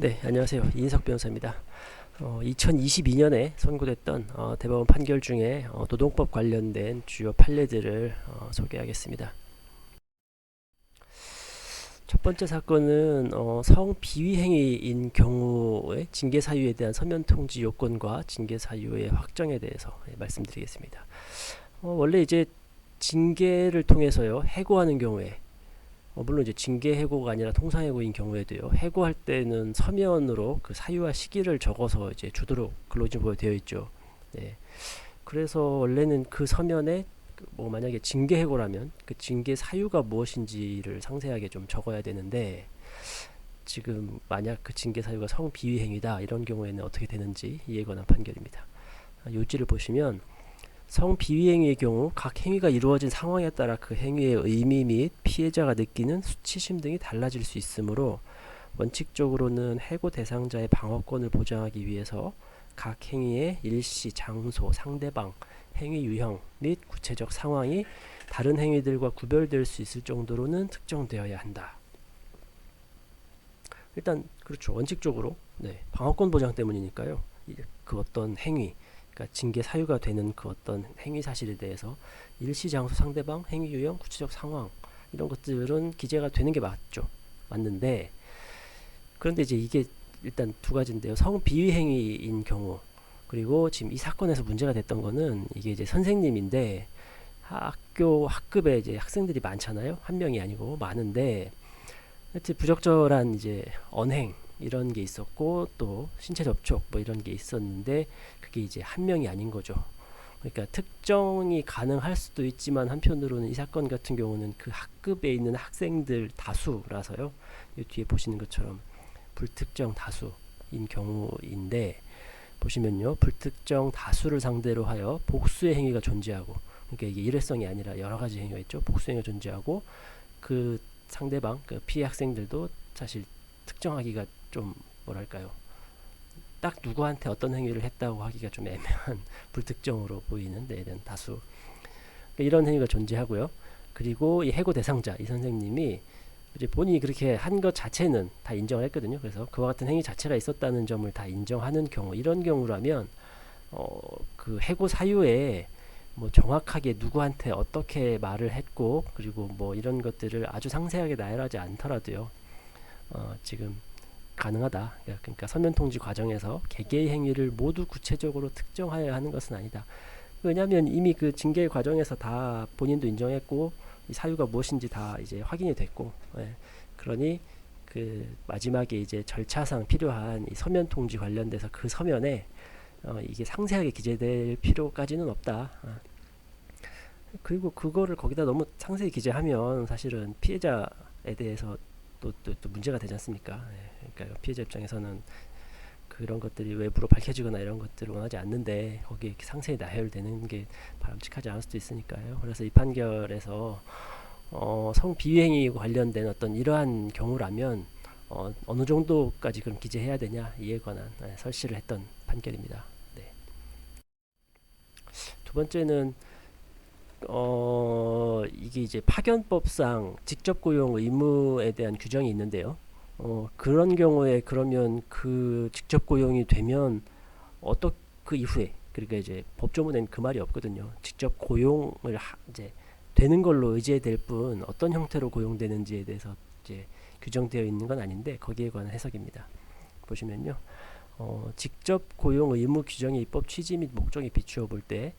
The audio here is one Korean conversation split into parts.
네, 안녕하세요. 이인석 변호사입니다. 2022년에 선고됐던 대법원 판결 중에 노동법 관련된 주요 판례들을 소개하겠습니다. 첫 번째 사건은 성비위행위인 경우의 징계사유에 대한 서면통지 요건과 징계사유의 확정에 대해서 말씀드리겠습니다. 원래 이제 징계를 통해서요, 해고하는 경우에 물론 이제 징계 해고가 아니라 통상 해고인 경우에도요. 해고할 때는 서면으로 그 사유와 시기를 적어서 이제 주도록 근로기준법에 되어 있죠. 네. 그래서 원래는 그 서면에 뭐 만약에 징계 해고라면 그 징계 사유가 무엇인지를 상세하게 좀 적어야 되는데, 지금 만약 그 징계 사유가 성비위행위다 이런 경우에는 어떻게 되는지 이에 관한 판결입니다. 요지를 보시면 성비위행위의 경우 각 행위가 이루어진 상황에 따라 그 행위의 의미 및 피해자가 느끼는 수치심 등이 달라질 수 있으므로 원칙적으로는 해고 대상자의 방어권을 보장하기 위해서 각 행위의 일시, 장소, 상대방, 행위 유형 및 구체적 상황이 다른 행위들과 구별될 수 있을 정도로는 특정되어야 한다. 일단 그렇죠. 원칙적으로 방어권 보장 때문이니까요. 그 어떤 행위, 그러니까 징계 사유가 되는 그 어떤 행위 사실에 대해서 일시, 장소, 상대방, 행위 유형, 구체적 상황 이런 것들은 기재가 되는 게 맞는데, 그런데 이제 이게 일단 두 가지인데요. 성비위행위인 경우, 그리고 지금 이 사건에서 문제가 됐던 거는 이게 이제 선생님인데 학급에 이제 학생들이 많잖아요. 한 명이 아니고 많은데, 하여튼 부적절한 이제 언행 이런 게 있었고 또 신체 접촉 뭐 이런 게 있었는데 그게 이제 한 명이 아닌 거죠. 그러니까 특정이 가능할 수도 있지만 한편으로는 이 사건 같은 경우는 그 학급에 있는 학생들 다수라서요. 이 뒤에 보시는 것처럼 불특정 다수인 경우인데, 보시면요, 불특정 다수를 상대로 하여 복수의 행위가 존재하고, 그러니까 이게 일회성이 아니라 여러 가지 행위가 있죠. 복수 행위가 존재하고 그 상대방, 그 피해 학생들도 사실 특정하기가 좀 뭐랄까요, 딱 누구한테 어떤 행위를 했다고 하기가 좀 애매한 불특정으로 보이는 이런 다수, 그러니까 이런 행위가 존재하고요. 그리고 이 해고 대상자 이 선생님이 이제 본인이 그렇게 한 것 자체는 다 인정을 했거든요. 그래서 그와 같은 행위 자체가 있었다는 점을 다 인정하는 경우, 이런 경우라면 그 해고 사유에 뭐 정확하게 누구한테 어떻게 말을 했고 그리고 뭐 이런 것들을 아주 상세하게 나열하지 않더라도요, 지금 가능하다. 그러니까 서면 통지 과정에서 개개의 행위를 모두 구체적으로 특정하여야 하는 것은 아니다. 왜냐하면 이미 그 징계 과정에서 다 본인도 인정했고 이 사유가 무엇인지 다 이제 확인이 됐고, 그러니 그 마지막에 이제 절차상 필요한 이 서면 통지 관련돼서 그 서면에 이게 상세하게 기재될 필요까지는 없다. 그리고 그거를 거기다 너무 상세히 기재하면 사실은 피해자에 대해서 또 문제가 되지 않습니까? 그러니까 피해자 입장에서는 그런 것들이 외부로 밝혀지거나 이런 것들을 원하지 않는데 거기에 상세히 나열되는 게 바람직하지 않을 수도 있으니까요. 그래서 이 판결에서 성비위행위 관련된 어떤 이러한 경우라면 어느 정도까지 그럼 기재해야 되냐 이에 관한 설시를 했던 판결입니다. 네. 두 번째는 이게 이제 파견법상 직접 고용 의무에 대한 규정이 있는데요. 그런 경우에 그러면 그 직접 고용이 되면 그 이후에, 그러니까 이제 법조문엔 그 말이 없거든요. 직접 고용을 이제 되는 걸로 의지될 뿐 어떤 형태로 고용되는지에 대해서 이제 규정되어 있는 건 아닌데 거기에 관한 해석입니다. 보시면요, 직접 고용 의무 규정의 입법 취지 및 목적에 비추어 볼 때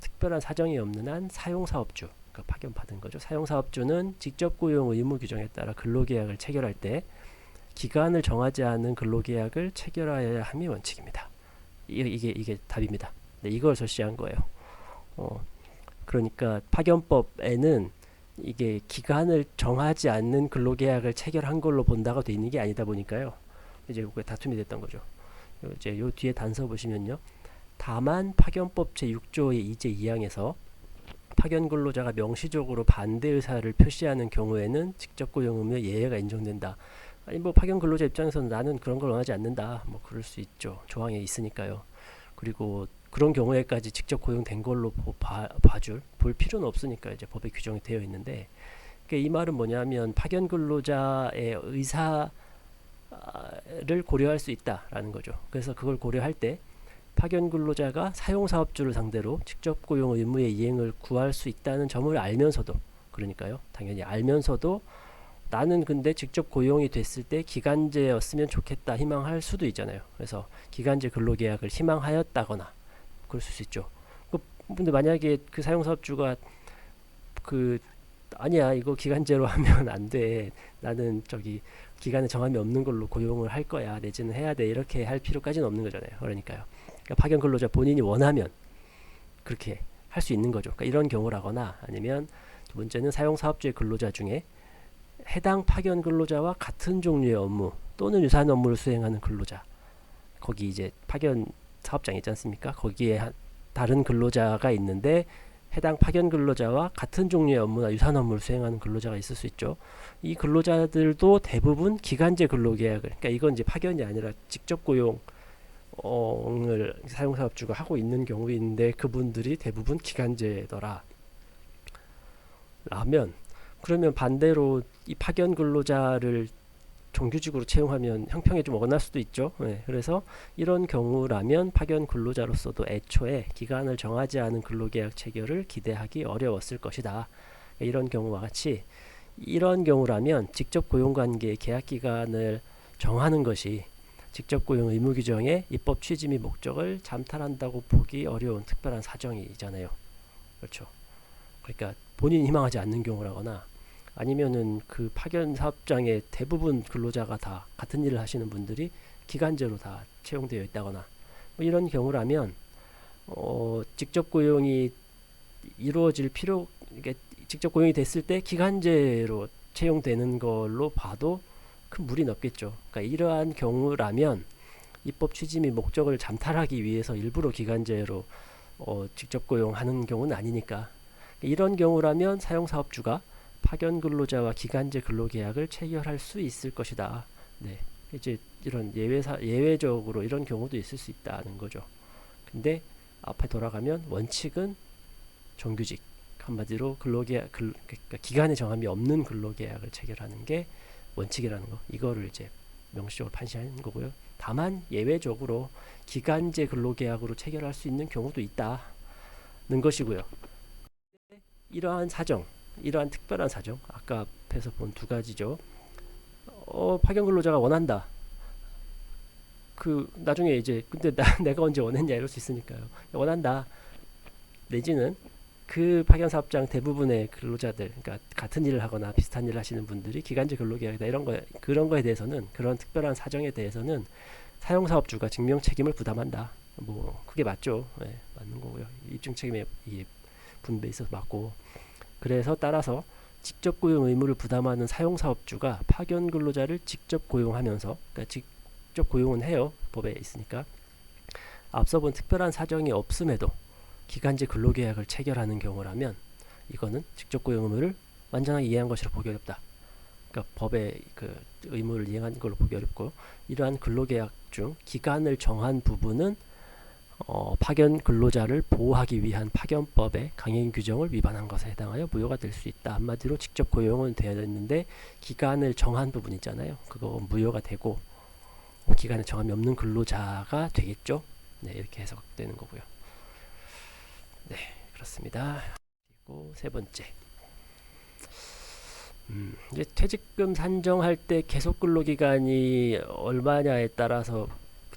특별한 사정이 없는 한 사용사업주, 그러니까 파견받은 거죠. 사용사업주는 직접 고용 의무 규정에 따라 근로계약을 체결할 때 기간을 정하지 않은 근로계약을 체결하여야 함이 원칙입니다. 이게 답입니다. 네, 이걸 절시한 거예요. 그러니까 파견법에는 이게 기간을 정하지 않는 근로계약을 체결한 걸로 본다고 돼 있는 게 아니다 보니까요. 이제 그게 다툼이 됐던 거죠. 이제 요 뒤에 단서 보시면요. 다만 파견법 제6조의 2제 2항에서 파견 근로자가 명시적으로 반대 의사를 표시하는 경우에는 직접 고용 의무의 예외가 인정된다. 아니 뭐 파견 근로자 입장에서는 나는 그런 걸 원하지 않는다. 뭐 그럴 수 있죠. 조항에 있으니까요. 그리고 그런 경우에까지 직접 고용된 걸로 볼 필요는 없으니까 이제 법에 규정이 되어 있는데, 그러니까 이 말은 뭐냐면 파견 근로자의 의사를 를 고려할 수 있다라는 거죠. 그래서 그걸 고려할 때 파견 근로자가 사용사업주를 상대로 직접 고용 의무의 이행을 구할 수 있다는 점을 알면서도, 그러니까요, 당연히 알면서도 나는 근데 직접 고용이 됐을 때 기간제였으면 좋겠다 희망할 수도 있잖아요. 그래서 기간제 근로계약을 희망하였다거나 그럴 수 있죠. 근데 만약에 그 사용사업주가 아니야, 이거 기간제로 하면 안 돼, 나는 저기 기간에 정함이 없는 걸로 고용을 할 거야, 내지는 해야 돼, 이렇게 할 필요까지는 없는 거잖아요. 그러니까 파견 근로자 본인이 원하면 그렇게 할 수 있는 거죠. 그러니까 이런 경우라거나, 아니면 두 번째는 사용사업주의 근로자 중에 해당 파견 근로자와 같은 종류의 업무 또는 유사한 업무를 수행하는 근로자, 거기 이제 파견 사업장 있지 않습니까? 거기에 다른 근로자가 있는데 해당 파견 근로자와 같은 종류의 업무나 유사한 업무를 수행하는 근로자가 있을 수 있죠. 이 근로자들도 대부분 기간제 근로계약을, 그러니까 이건 이제 파견이 아니라 직접 고용을 사용사업주가 하고 있는 경우인데 그분들이 대부분 기간제더라 라면, 그러면 반대로 이 파견 근로자를 정규직으로 채용하면 형평에 좀 어긋날 수도 있죠. 네, 그래서 이런 경우라면 파견 근로자로서도 애초에 기간을 정하지 않은 근로계약 체결을 기대하기 어려웠을 것이다. 이런 경우와 같이, 이런 경우라면 직접 고용관계의 계약기간을 정하는 것이 직접 고용 의무 규정의 입법 취지 및 목적을 잠탈한다고 보기 어려운 특별한 사정이잖아요. 그렇죠. 그러니까 본인이 희망하지 않는 경우라거나, 아니면은 그 파견 사업장의 대부분 근로자가 다 같은 일을 하시는 분들이 기간제로 다 채용되어 있다거나, 뭐 이런 경우라면 직접 고용이 이루어질 필요, 이게 직접 고용이 됐을 때 기간제로 채용되는 걸로 봐도 큰 무리는 없겠죠. 그러니까 이러한 경우라면 입법 취지 및 목적을 잠탈하기 위해서 일부러 기간제로 직접 고용하는 경우는 아니니까, 이런 경우라면 사용사업주가 파견 근로자와 기간제 근로계약을 체결할 수 있을 것이다. 네, 이제 이런 예외적으로 이런 경우도 있을 수 있다는 거죠. 근데 앞에 돌아가면 원칙은 정규직, 한마디로 그러니까 기간의 정함이 없는 근로계약을 체결하는 게 원칙이라는 거, 이거를 이제 명시적으로 판시하는 거고요. 다만 예외적으로 기간제 근로계약으로 체결할 수 있는 경우도 있다는 것이고요. 이러한 사정, 이러한 특별한 사정, 아까 앞에서 본 두 가지죠. 파견 근로자가 원한다. 나중에 이제 근데 내가 언제 원했냐 이럴 수 있으니까요. 원한다. 내지는 그 파견 사업장 대부분의 근로자들, 그러니까 같은 일을 하거나 비슷한 일을 하시는 분들이 기간제 근로계약이다, 그런 거에 대해서는, 그런 특별한 사정에 대해서는 사용사업주가 증명 책임을 부담한다. 뭐 그게 맞죠. 네, 맞는 거고요. 입증 책임의 분배에 있어서 맞고, 그래서 따라서 직접 고용 의무를 부담하는 사용사업주가 파견 근로자를 직접 고용하면서, 그러니까 직접 고용은 해요, 법에 있으니까, 앞서 본 특별한 사정이 없음에도 기간제 근로계약을 체결하는 경우라면 이거는 직접 고용 의무를 완전하게 이행한 것으로 보기 어렵다. 그러니까 법의 그 의무를 이행한 걸로 보기 어렵고, 이러한 근로계약 중 기간을 정한 부분은 파견 근로자를 보호하기 위한 파견법의 강행 규정을 위반한 것에 해당하여 무효가 될 수 있다. 한마디로 직접 고용은 되어 있는데 기간을 정한 부분 있잖아요. 그거 무효가 되고 기간에 정함이 없는 근로자가 되겠죠. 네, 이렇게 해석되는 거고요. 네, 그렇습니다. 그리고 세 번째, 이제 퇴직금 산정할 때 계속 근로기간이 얼마냐에 따라서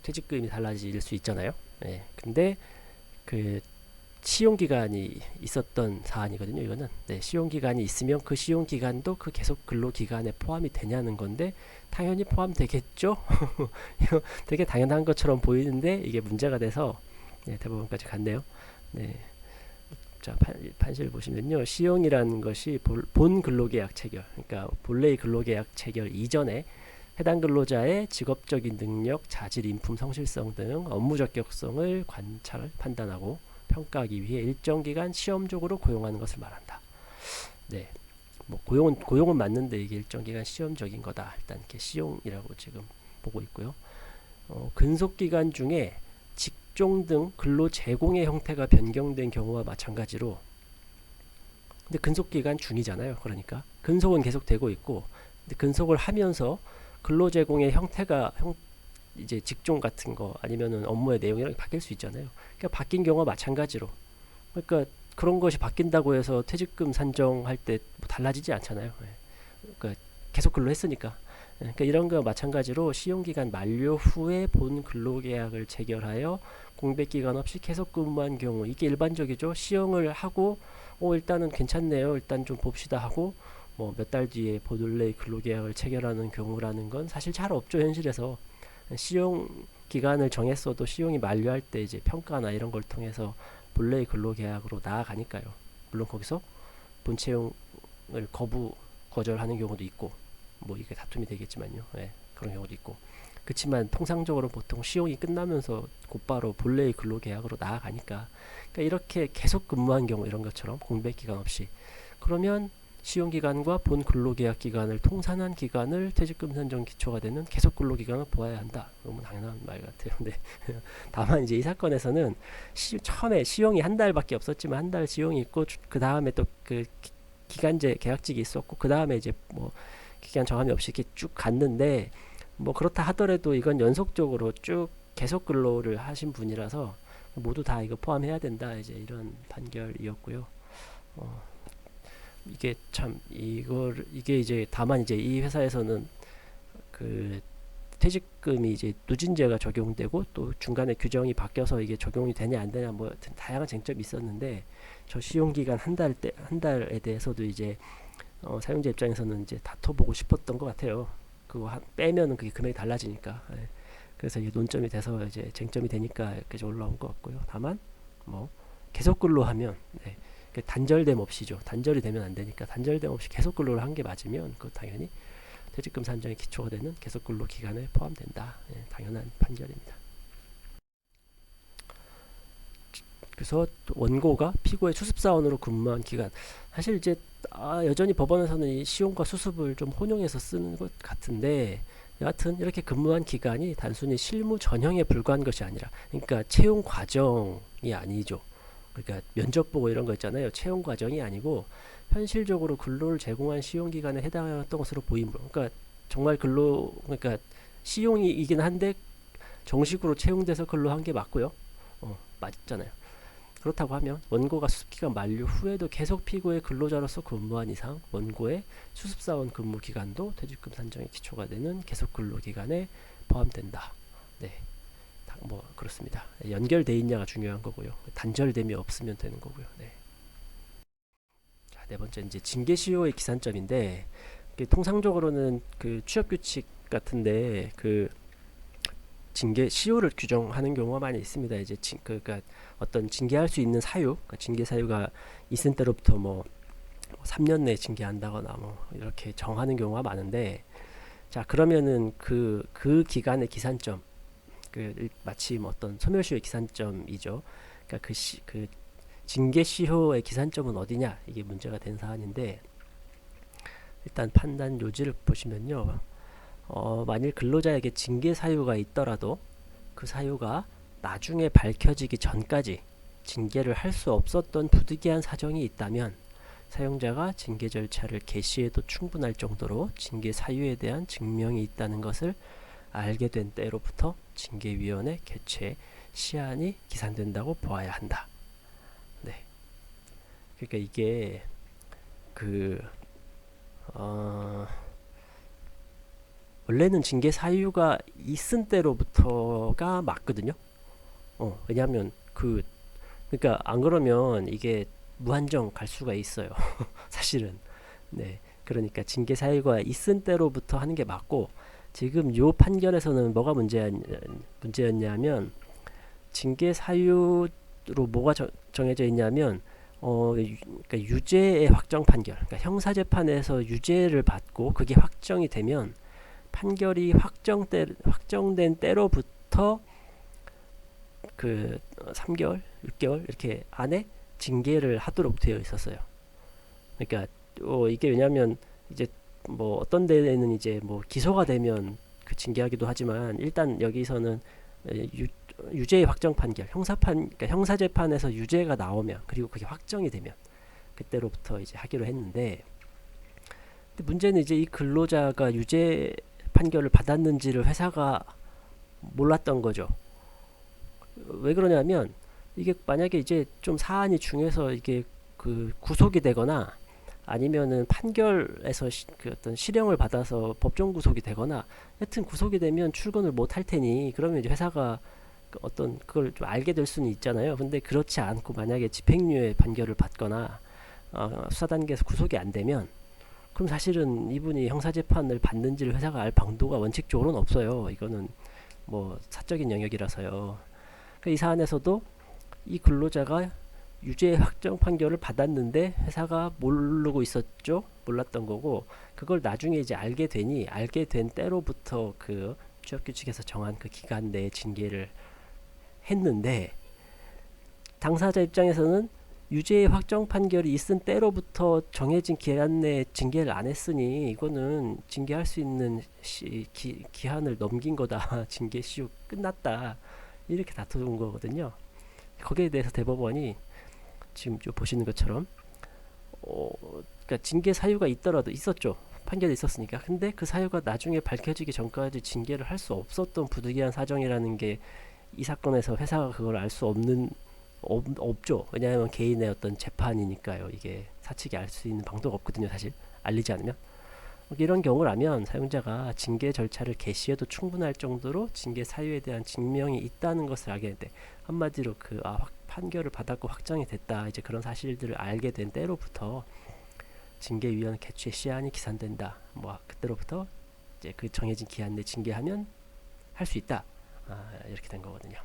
퇴직금이 달라질 수 있잖아요. 네, 근데 그 시용기간이 있었던 사안이거든요. 이거는 시용기간이 있으면 그 시용기간도 그 계속 근로기간에 포함이 되냐는 건데 당연히 포함되겠죠. 이거 되게 당연한 것처럼 보이는데 이게 문제가 돼서 대법원까지 갔네요. 네. 자, 판시를 보시면요, 시용이라는 것이 본 근로계약 체결, 그러니까 본래의 근로계약 체결 이전에 해당 근로자의 직업적인 능력, 자질, 인품, 성실성 등 업무 적격성을 관찰, 판단하고 평가하기 위해 일정 기간 시험적으로 고용하는 것을 말한다. 네, 뭐 고용은 맞는데 이게 일정 기간 시험적인 거다. 일단 이렇게 시용이라고 지금 보고 있고요. 근속 기간 중에 직종 등 근로 제공의 형태가 변경된 경우와 마찬가지로, 근데 근속 기간 중이잖아요. 그러니까 근속은 계속 되고 있고, 근데 근속을 하면서 근로 제공의 형태가 이제 직종 같은 거 아니면은 업무의 내용이랑 바뀔 수 있잖아요. 그러니까 바뀐 경우와 마찬가지로, 그러니까 그런 것이 바뀐다고 해서 퇴직금 산정할 때 뭐 달라지지 않잖아요. 그러니까 계속 근로했으니까. 그러니까 이런 거 마찬가지로 시용기간 만료 후에 본 근로계약을 체결하여 공백기간 없이 계속 근무한 경우, 이게 일반적이죠. 시용을 하고 일단은 괜찮네요, 일단 좀 봅시다 하고 뭐 몇 달 뒤에 본래 근로계약을 체결하는 경우라는 건 사실 잘 없죠, 현실에서. 시용 기간을 정했어도 시용이 만료할 때 이제 평가나 이런 걸 통해서 본래의 근로계약으로 나아가니까요. 물론 거기서 본채용을 거절하는 경우도 있고, 뭐 이게 다툼이 되겠지만요. 예, 그런 경우도 있고. 그렇지만 통상적으로 보통 시용이 끝나면서 곧바로 본래의 근로계약으로 나아가니까, 그러니까 이렇게 계속 근무한 경우, 이런 것처럼 공백기간 없이, 그러면 시용기간과 본 근로계약 기간을 통산한 기간을 퇴직금 산정 기초가 되는 계속 근로기간을 보아야 한다. 너무 당연한 말 같아요. 근데 다만 이제 이 사건에서는 처음에 시용이 한 달밖에 없었지만 한 달 시용이 있고, 그 다음에 또 그 기간제 계약직이 있었고, 그 다음에 이제 뭐 기간 정함이 없이 이렇게 쭉 갔는데, 뭐 그렇다 하더라도 이건 연속적으로 쭉 계속 근로를 하신 분이라서 모두 다 이거 포함해야 된다, 이제 이런 판결이었고요. 이게 참 이게 이제 다만 이제 이 회사에서는 그 퇴직금이 이제 누진제가 적용되고 또 중간에 규정이 바뀌어서 이게 적용이 되냐 안 되냐 뭐 다양한 쟁점이 있었는데, 저 시용기간 한 달에 대해서도 이제 사용자 입장에서는 이제 다퉈보고 싶었던 것 같아요. 그거 빼면은 그게 금액이 달라지니까. 예. 그래서 이게 논점이 돼서 이제 쟁점이 되니까 이렇게 올라온 것 같고요. 다만 뭐 계속 근로하면, 네, 단절됨 없이죠. 단절이 되면 안 되니까 단절됨 없이 계속 근로를 한 게 맞으면 그 당연히 퇴직금 산정의 기초가 되는 계속 근로 기간에 포함된다. 예, 당연한 판결입니다. 그래서 원고가 피고의 수습사원으로 근무한 기간, 사실 이제 여전히 법원에서는 이 시용과 수습을 좀 혼용해서 쓰는 것 같은데, 여하튼 이렇게 근무한 기간이 단순히 실무 전형에 불과한 것이 아니라, 그러니까 채용 과정이 아니죠. 그러니까 면접 보고 이런 거 있잖아요. 채용 과정이 아니고 현실적으로 근로를 제공한 시용 기간에 해당했던 것으로 보이므로, 그러니까 정말 그러니까 시용이긴 한데 정식으로 채용돼서 근로한 게 맞고요. 맞잖아요. 그렇다고 하면 원고가 수습기간 만료 후에도 계속 피고의 근로자로서 근무한 이상 원고의 수습사원 근무 기간도 퇴직금 산정의 기초가 되는 계속 근로 기간에 포함된다. 네, 뭐 그렇습니다. 연결돼 있냐가 중요한 거고요. 단절됨이 없으면 되는 거고요. 네. 자, 네 번째 이제 징계 시효의 기산점인데, 통상적으로는 그 취업 규칙 같은데 그 징계 시효를 규정하는 경우가 많이 있습니다. 이제 그러니까 어떤 징계할 수 있는 사유, 그러니까 징계 사유가 있은 때로부터 뭐 3년 내에 징계한다거나 뭐 이렇게 정하는 경우가 많은데, 자 그러면은 그 기간의 기산점, 마치 뭐 어떤 소멸시효의 기산점이죠. 그러니까 그 징계 시효의 기산점은 어디냐, 이게 문제가 된 사안인데, 일단 판단 요지를 보시면요. 만일 근로자에게 징계 사유가 있더라도 그 사유가 나중에 밝혀지기 전까지 징계를 할 수 없었던 부득이한 사정이 있다면 사용자가 징계 절차를 개시해도 충분할 정도로 징계 사유에 대한 증명이 있다는 것을 알게 된 때로부터 징계위원회 개최 시한이 기산된다고 보아야 한다. 네. 그러니까 이게 원래는 징계 사유가 있은 때로부터가 맞거든요. 왜냐하면 그러니까 안 그러면 이게 무한정 갈 수가 있어요. 사실은. 네. 그러니까 징계 사유가 있은 때로부터 하는 게 맞고, 지금 요 판결에서는 뭐가 문제였냐면 징계 사유로 뭐가 정해져 있냐면 그러니까 유죄의 확정 판결, 그러니까 형사재판에서 유죄를 받고 그게 확정이 되면 판결이 확정된 때로부터 그 3개월, 6개월 이렇게 안에 징계를 하도록 되어 있었어요. 그러니까 이게 왜냐하면 이제 뭐 어떤 데에는 이제 뭐 기소가 되면 그 징계하기도 하지만, 일단 여기서는 유죄의 확정 판결, 그러니까 형사재판에서 유죄가 나오면, 그리고 그게 확정이 되면 그때로부터 이제 하기로 했는데, 근데 문제는 이제 이 근로자가 유죄 판결을 받았는지를 회사가 몰랐던 거죠. 왜 그러냐면 이게 만약에 이제 좀 사안이 중요해서 이게 그 구속이 되거나 아니면은 판결에서 그 어떤 실형을 받아서 법정 구속이 되거나 하여튼 구속이 되면 출근을 못 할 테니 그러면 이제 회사가 그 어떤 그걸 좀 알게 될 수는 있잖아요. 근데 그렇지 않고 만약에 집행유예 판결을 받거나 수사 단계에서 구속이 안 되면 그럼 사실은 이분이 형사재판을 받는지를 회사가 알 방도가 원칙적으로는 없어요. 이거는 뭐 사적인 영역이라서요. 이 사안에서도 이 근로자가 유죄 확정 판결을 받았는데 회사가 모르고 있었죠. 몰랐던 거고 그걸 나중에 이제 알게 되니 알게 된 때로부터 그 취업규칙에서 정한 그 기간 내에 징계를 했는데 당사자 입장에서는 유죄 확정 판결이 있은 때로부터 정해진 기한 내에 징계를 안 했으니 이거는 징계할 수 있는 기한을 넘긴 거다. 징계 시효 끝났다. 이렇게 다투는 거거든요. 거기에 대해서 대법원이 지금 보시는 것처럼 그러니까 징계 사유가 있더라도 있었죠. 판결이 있었으니까. 근데 그 사유가 나중에 밝혀지기 전까지 징계를 할 수 없었던 부득이한 사정이라는 게 이 사건에서 회사가 그걸 알 수 없죠. 왜냐하면 개인의 어떤 재판이니까요. 이게 사측이 알 수 있는 방도가 없거든요. 사실 알리지 않으면. 이런 경우라면 사용자가 징계 절차를 개시해도 충분할 정도로 징계 사유에 대한 증명이 있다는 것을 알게 되는데 한마디로 판결을 받았고 확정이 됐다. 이제 그런 사실들을 알게 된 때로부터 징계위원 개최 시한이 기산된다. 뭐 그때로부터 이제 그 정해진 기한 내 징계하면 할 수 있다. 이렇게 된 거거든요.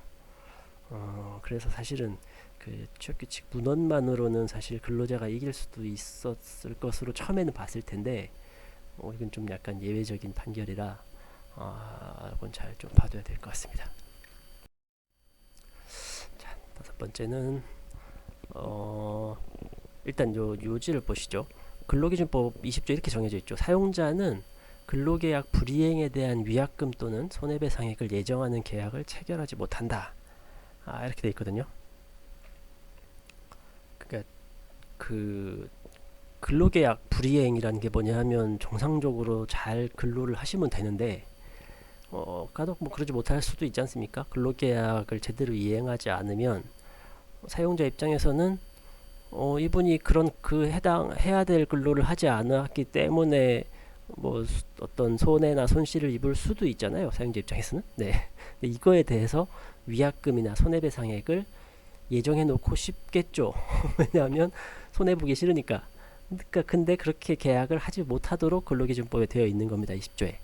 그래서 사실은 그 취업규칙 문헌만으로는 사실 근로자가 이길 수도 있었을 것으로 처음에는 봤을 텐데 이건 좀 약간 예외적인 판결이라 이건 잘 좀 봐둬야 될 것 같습니다. 자, 다섯 번째는 일단 요지를 보시죠. 근로기준법 20조 이렇게 정해져 있죠. 사용자는 근로계약 불이행에 대한 위약금 또는 손해배상액을 예정하는 계약을 체결하지 못한다. 이렇게 돼 있거든요. 그러니까 그 근로계약 불이행이라는 게 뭐냐 하면 정상적으로 잘 근로를 하시면 되는데 간혹 뭐 그러지 못할 수도 있지 않습니까? 근로계약을 제대로 이행하지 않으면 사용자 입장에서는 이분이 그런 해야 될 근로를 하지 않았기 때문에 뭐 어떤 손해나 손실을 입을 수도 있잖아요. 사용자 입장에서는. 네. 근데 이거에 대해서 위약금이나 손해배상액을 예정해 놓고 싶겠죠. 왜냐하면 손해보기 싫으니까. 근데 그렇게 계약을 하지 못하도록 근로기준법에 되어 있는 겁니다. 20조에.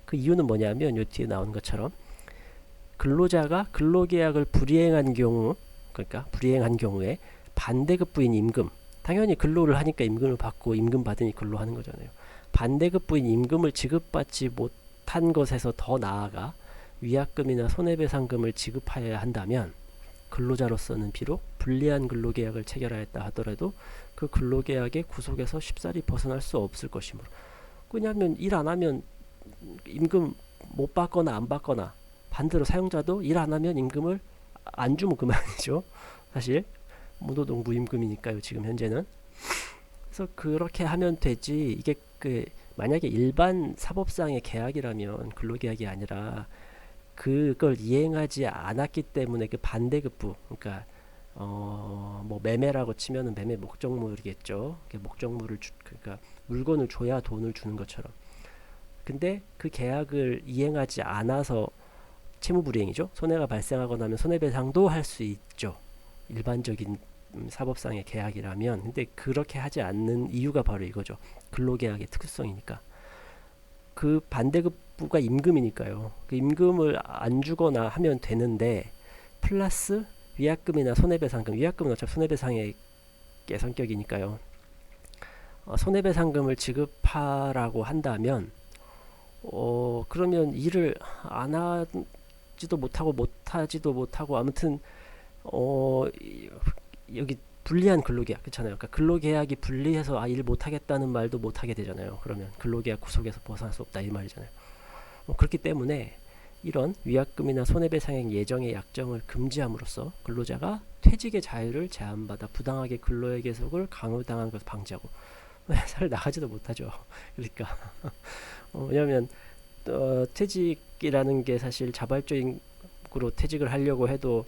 그 이유는 뭐냐면 요 뒤에 나오는 것처럼 근로자가 근로계약을 불이행한 경우, 그러니까 불이행한 경우에 반대급부인 임금, 당연히 근로를 하니까 임금을 받고 임금 받으니 근로하는 거잖아요. 반대급부인 임금을 지급받지 못한 것에서 더 나아가 위약금이나 손해배상금을 지급하여야 한다면 근로자로서는 비록 불리한 근로계약을 체결하였다 하더라도 그 근로계약의 구속에서 쉽사리 벗어날 수 없을 것이므로, 왜냐하면 일 안 하면 임금 못 받거나 안 받거나 반대로 사용자도 일 안 하면 임금을 안 주면 그만이죠. 사실 무노동 무임금이니까요. 지금 현재는. 그래서 그렇게 하면 되지. 이게 만약에 일반 사법상의 계약이라면 근로계약이 아니라 그걸 이행하지 않았기 때문에 그 반대급부, 그러니까 뭐 매매라고 치면은 매매 목적물이겠죠. 목적물을 그러니까 물건을 줘야 돈을 주는 것처럼. 근데 그 계약을 이행하지 않아서 채무불이행이죠. 손해가 발생하거나 하면 손해배상도 할 수 있죠. 일반적인 사법상의 계약이라면. 근데 그렇게 하지 않는 이유가 바로 이거죠. 근로계약의 특수성이니까. 그 반대급부가 임금이니까요. 그 임금을 안 주거나 하면 되는데 플러스 위약금이나 손해배상금, 위약금은 어차피 손해배상의 성격이니까요. 손해배상금을 지급하라고 한다면 그러면 일을 안 하지도 못하고 아무튼 여기 불리한 근로계약, 그렇잖아요. 그러니까 근로계약이 불리해서 일 못하겠다는 말도 못하게 되잖아요. 그러면 근로계약 구속에서 벗어날 수 없다 이 말이잖아요. 그렇기 때문에 이런 위약금이나 손해배상액 예정의 약정을 금지함으로써 근로자가 퇴직의 자유를 제한받아 부당하게 근로의 계속을 강요당하는 것을 방지하고 회사를 나가지도 못하죠. 그러니까 왜냐하면 퇴직이라는 게 사실 자발적으로 퇴직을 하려고 해도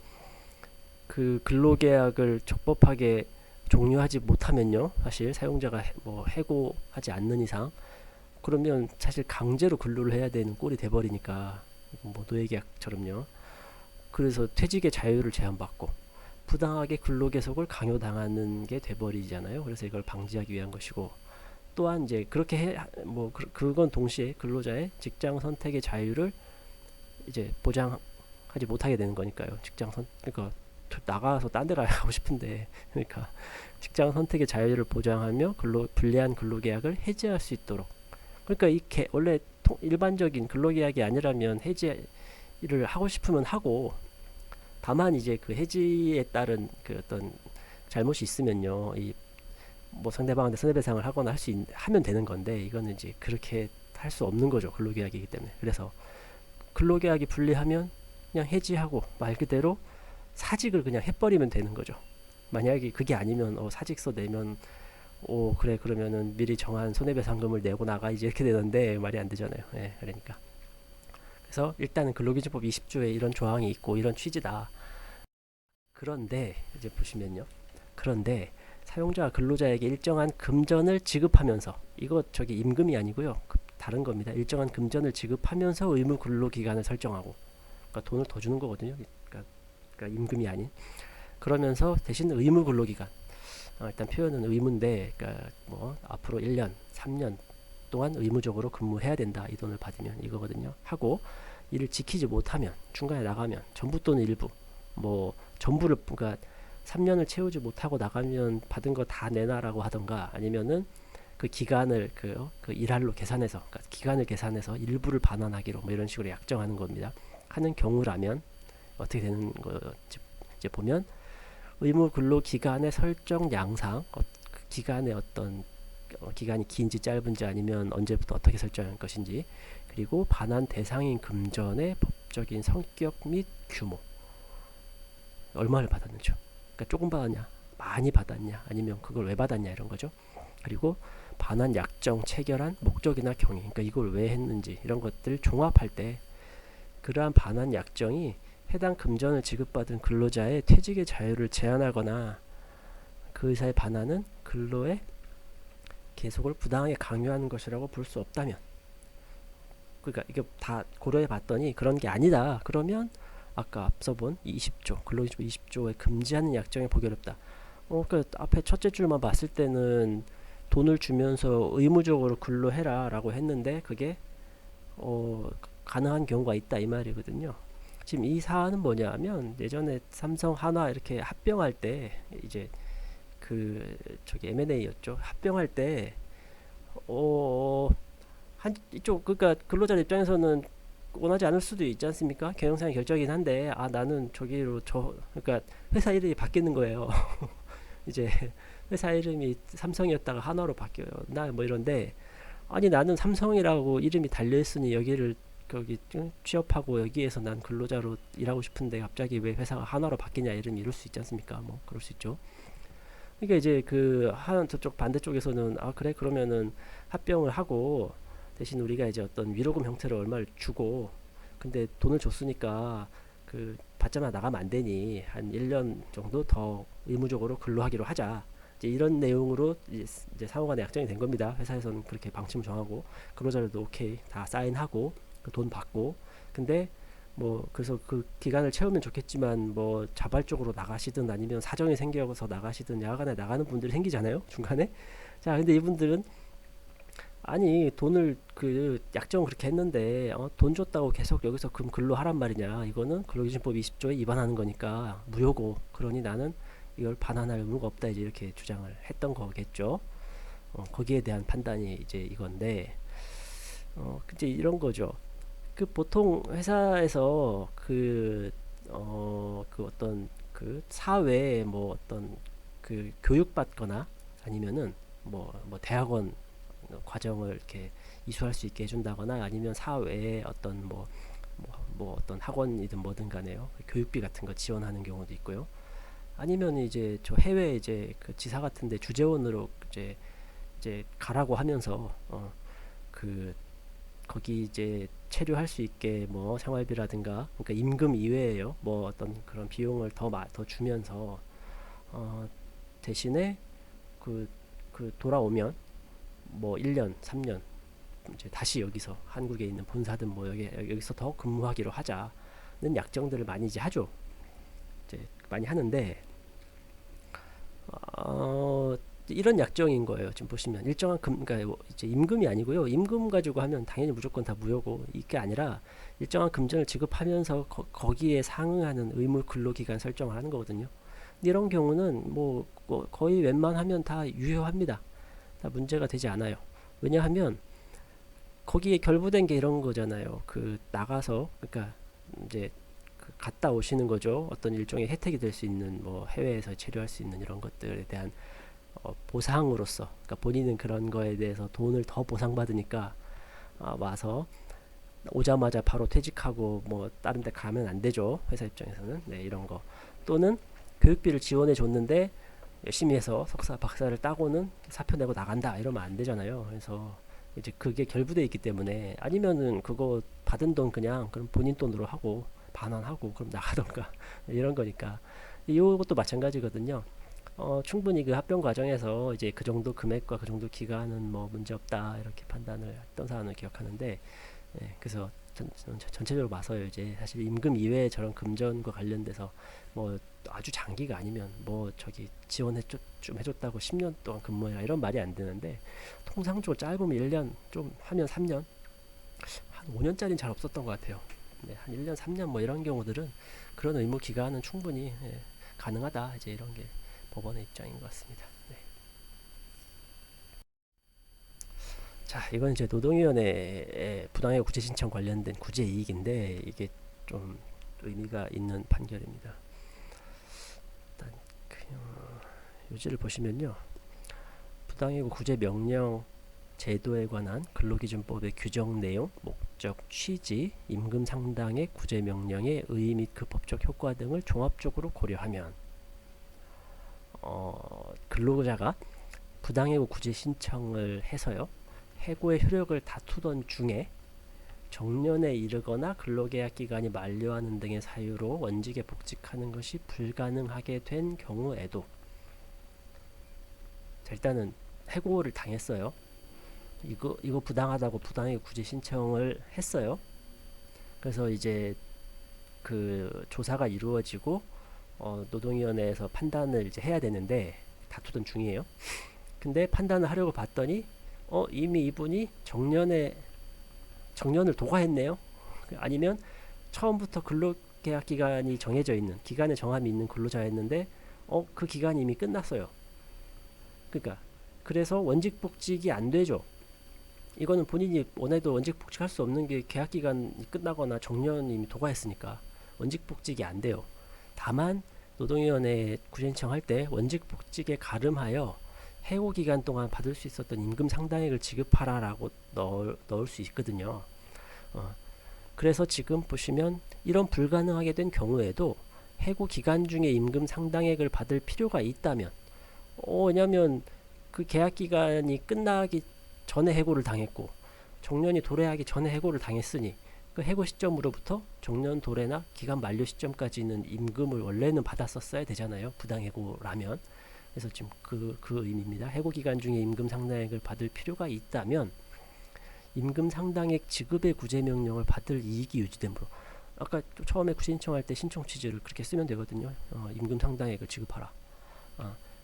그 근로계약을 적법하게 종료하지 못하면요, 사실 사용자가 뭐 해고하지 않는 이상 그러면 사실 강제로 근로를 해야 되는 꼴이 돼버리니까, 뭐 노예계약처럼요. 그래서 퇴직의 자유를 제한받고 부당하게 근로계속을 강요당하는 게 돼버리잖아요. 그래서 이걸 방지하기 위한 것이고, 또한 이제 그렇게 뭐 그건 동시에 근로자의 직장 선택의 자유를 이제 보장하지 못하게 되는 거니까요. 그러니까 나가서 딴 데 가고 싶은데, 그러니까 직장 선택의 자유를 보장하며 불리한 근로계약을 해지할 수 있도록. 그러니까 원래 일반적인 근로계약이 아니라면 해지를 하고 싶으면 하고, 다만 이제 그 해지에 따른 그 어떤 잘못이 있으면요, 뭐 상대방한테 손해배상을 하거나 하면 되는 건데, 이거는 이제 그렇게 할 수 없는 거죠. 근로계약이기 때문에. 그래서 근로계약이 불리하면 그냥 해지하고 말 그대로 사직을 그냥 해버리면 되는 거죠. 만약에 그게 아니면 사직서 내면 그래 그러면은 미리 정한 손해배상금을 내고 나가 이제 이렇게 되는데 말이 안 되잖아요. 예, 그러니까 그래서 일단은 근로기준법 20조에 이런 조항이 있고 이런 취지다. 그런데 이제 보시면요. 그런데 사용자가 근로자에게 일정한 금전을 지급하면서, 이거 저기 임금이 아니고요. 다른 겁니다. 일정한 금전을 지급하면서 의무 근로기간을 설정하고, 그러니까 돈을 더 주는 거거든요. 그러니까 임금이 아닌. 그러면서 대신 의무 근로기간, 일단 표현은 의무인데, 그러니까 뭐 앞으로 1년, 3년 동안 의무적으로 근무해야 된다. 이 돈을 받으면 이거거든요. 하고 이를 지키지 못하면, 중간에 나가면 전부 또는 일부, 뭐 전부를, 그러니까 3년을 채우지 못하고 나가면 받은 거 다 내놔라고 하던가, 아니면은 그 기간을 그 일할로 계산해서, 그러니까 기간을 계산해서 일부를 반환하기로, 뭐 이런 식으로 약정하는 겁니다. 하는 경우라면 어떻게 되는 거지? 이제 보면 의무 근로 기간의 설정 양상, 그 기간의 어떤 기간이 긴지 짧은지, 아니면 언제부터 어떻게 설정할 것인지, 그리고 반환 대상인 금전의 법적인 성격 및 규모, 얼마를 받았는지, 그러니까 조금 받았냐, 많이 받았냐, 아니면 그걸 왜 받았냐, 이런 거죠. 그리고 반환 약정 체결한 목적이나 경위, 그러니까 이걸 왜 했는지, 이런 것들을 종합할 때 그러한 반환 약정이 해당 금전을 지급받은 근로자의 퇴직의 자유를 제한하거나 그 의사의 반환은 근로의 계속을 부당하게 강요하는 것이라고 볼 수 없다면, 그러니까 이게 다 고려해 봤더니 그런 게 아니다. 그러면 아까 앞서 본 20조, 근로기준법 20조에 금지하는 약정이 보기 어렵다. 그 앞에 첫째 줄만 봤을 때는 돈을 주면서 의무적으로 근로해라 라고 했는데, 그게 가능한 경우가 있다 이 말이거든요. 지금 이 사안은 뭐냐면, 예전에 삼성 한화 이렇게 합병할 때, 이제 저기 M&A였죠. 합병할 때 이쪽, 그러니까 근로자 입장에서는 원하지 않을 수도 있지 않습니까? 경영상의 결정이긴 한데, 나는 그러니까 회사 이름이 바뀌는 거예요. 이제 회사 이름이 삼성이었다가 한화로 바뀌어요. 나 뭐 이런데, 아니 나는 삼성이라고 이름이 달려있으니 여기를 거기 취업하고 여기에서 난 근로자로 일하고 싶은데 갑자기 왜 회사가 한화로 바뀌냐, 이럴 수 있지 않습니까? 뭐 그럴 수 있죠. 그러니까 이제 저쪽 반대쪽에서는 그래 그러면은 합병을 하고 대신 우리가 이제 어떤 위로금 형태로 얼마를 주고, 근데 돈을 줬으니까 받자마자 나가면 안 되니 한 1년 정도 더 의무적으로 근로하기로 하자. 이제 이런 내용으로 이제 상호간의 약정이 된 겁니다. 회사에서는 그렇게 방침을 정하고, 근로자들도 오케이 다 사인하고 돈 받고. 근데 뭐 그래서 그 기간을 채우면 좋겠지만, 뭐 자발적으로 나가시든 아니면 사정이 생겨서 나가시든 야간에 나가는 분들이 생기잖아요, 중간에. 자, 근데 이분들은 아니 돈을 약정 그렇게 했는데 돈 줬다고 계속 여기서 그럼 근로하란 말이냐, 이거는 근로기준법 20조에 위반하는 거니까 무효고, 그러니 나는 이걸 반환할 의무가 없다, 이제 이렇게 주장을 했던 거겠죠. 거기에 대한 판단이 이제 이건데, 이제 이런 거죠. 보통 회사에서 어떤 사회에 뭐 어떤 교육받거나, 아니면은 뭐 대학원 과정을 이렇게 이수할 수 있게 해준다거나, 아니면 사회에 어떤 뭐 어떤 학원이든 뭐든 간에요, 교육비 같은 거 지원하는 경우도 있고요. 아니면 이제 저 해외 이제 지사 같은데 주재원으로 이제 가라고 하면서 그 거기 이제 체류할 수 있게 뭐 생활비라든가, 그러니까 임금 이외에요. 뭐 어떤 그런 비용을 더 주면서 대신에 그, 그 돌아오면 뭐 1년, 3년 이제 다시 여기서 한국에 있는 본사든 뭐 여기서 더 근무하기로 하자는 약정들을 많이 이제 하죠. 이제 많이 하는데 이런 약정인 거예요. 지금 보시면 일정한 그러니까 이제 임금이 아니고요. 임금 가지고 하면 당연히 무조건 다 무효고, 이게 아니라 일정한 금전을 지급하면서 거기에 상응하는 의무 근로기간 설정을 하는 거거든요. 이런 경우는 뭐 거의 웬만하면 다 유효합니다. 다 문제가 되지 않아요. 왜냐하면 거기에 결부된 게 이런 거잖아요. 그 나가서 그러니까 이제 갔다 오시는 거죠. 어떤 일종의 혜택이 될 수 있는 뭐 해외에서 체류할 수 있는 이런 것들에 대한 보상으로서, 그러니까 본인은 그런 거에 대해서 돈을 더 보상받으니까 와서 오자마자 바로 퇴직하고 뭐 다른 데 가면 안 되죠. 회사 입장에서는. 네, 이런 거. 또는 교육비를 지원해 줬는데 열심히 해서 석사 박사를 따고는 사표 내고 나간다 이러면 안 되잖아요. 그래서 이제 그게 결부돼 있기 때문에, 아니면은 그거 받은 돈 그냥 그럼 본인 돈으로 하고 반환하고 그럼 나가던가 이런 거니까. 이것도 마찬가지거든요. 충분히 그 합병 과정에서 이제 그 정도 금액과 그 정도 기간은 뭐 문제 없다 이렇게 판단을 했던 사안을 기억하는데, 그래서 전체적으로 봐서요, 이제 사실 임금 이외에 저런 금전과 관련돼서 뭐 아주 장기가 아니면 뭐 저기 좀 해줬다고 10년 동안 근무해라 이런 말이 안 되는데, 통상적으로 짧으면 1년, 좀 하면 3년, 한 5년짜리는 잘 없었던 것 같아요. 네, 한 1년, 3년 뭐 이런 경우들은 그런 의무 기간은 충분히 가능하다, 이제 이런 게 법원의 입장인 것 같습니다. 네. 자, 이건 이제 노동위원회의 부당해 구제 신청 관련된 구제 이익인데, 이게 좀 의미가 있는 판결입니다. 일단 요지를 보시면요, 부당해고 구제 명령 제도에 관한 근로기준법의 규정 내용, 목적, 취지, 임금 상당의 구제 명령의 의의 및 그 법적 효과 등을 종합적으로 고려하면 근로자가 부당해고 구제 신청을 해서요, 해고의 효력을 다투던 중에 정년에 이르거나 근로계약 기간이 만료하는 등의 사유로 원직에 복직하는 것이 불가능하게 된 경우에도, 자, 일단은 해고를 당했어요. 이거 부당하다고 부당해고 구제 신청을 했어요. 그래서 이제 그 조사가 이루어지고 노동위원회에서 판단을 이제 해야 되는데 다투던 중이에요. 근데 판단을 하려고 봤더니 이미 이분이 정년을 도과했네요. 아니면 처음부터 근로계약 기간이 정해져 있는, 기간에 정함이 있는 근로자였는데 그 기간이 이미 끝났어요. 그러니까 그래서 원직 복직이 안 되죠. 이거는 본인이 원해도 원직 복직할 수 없는 게 계약 기간이 끝나거나 정년이 이미 도과했으니까 원직 복직이 안 돼요. 다만 노동위원회에 구제 신청할 때 원직 복직에 가름하여 해고 기간 동안 받을 수 있었던 임금 상당액을 지급하라라고 넣을 수 있거든요. 그래서 지금 보시면 이런 불가능하게 된 경우에도 해고 기간 중에 임금 상당액을 받을 필요가 있다면, 왜냐하면 그 계약 기간이 끝나기 전에 해고를 당했고 정년이 도래하기 전에 해고를 당했으니 그 해고 시점으로부터 정년 도래나 기간 만료 시점까지는 임금을 원래는 받았었어야 되잖아요, 부당해고라면. 그래서 지금 그 의미입니다. 해고 기간 중에 임금 상당액을 받을 필요가 있다면 임금 상당액 지급의 구제 명령을 받을 이익이 유지되므로, 아까 처음에 구제 신청할 때 신청 취지를 그렇게 쓰면 되거든요. 임금 상당액을 지급하라.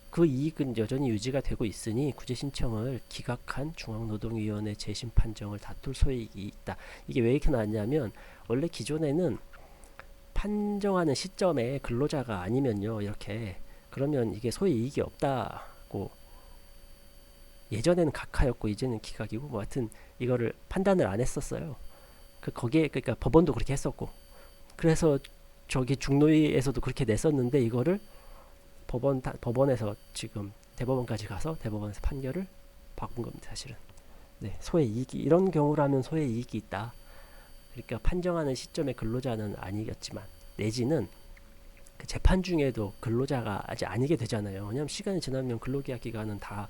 그 이익은 여전히 유지가 되고 있으니 구제 신청을 기각한 중앙노동위원회 재심 판정을 다툴 소익이 있다. 이게 왜 이렇게 나왔냐면, 원래 기존에는 판정하는 시점에 근로자가 아니면요, 이렇게 그러면 이게 소위 이익이 없다고, 예전에는 각하였고 이제는 기각이고, 뭐 하여튼 이거를 판단을 안 했었어요. 거기에 그러니까 법원도 그렇게 했었고, 그래서 저기 중노위에서도 그렇게 냈었는데, 이거를 법원에서 지금 대법원까지 가서 대법원에서 판결을 바꾼 겁니다, 사실은. 네, 소의 이익이, 이런 경우라면 소의 이익이 있다. 그러니까 판정하는 시점에 근로자는 아니겠지만, 내지는 그 재판 중에도 근로자가 아직 아니게 되잖아요. 왜냐하면 시간이 지나면 근로계약 기간은 다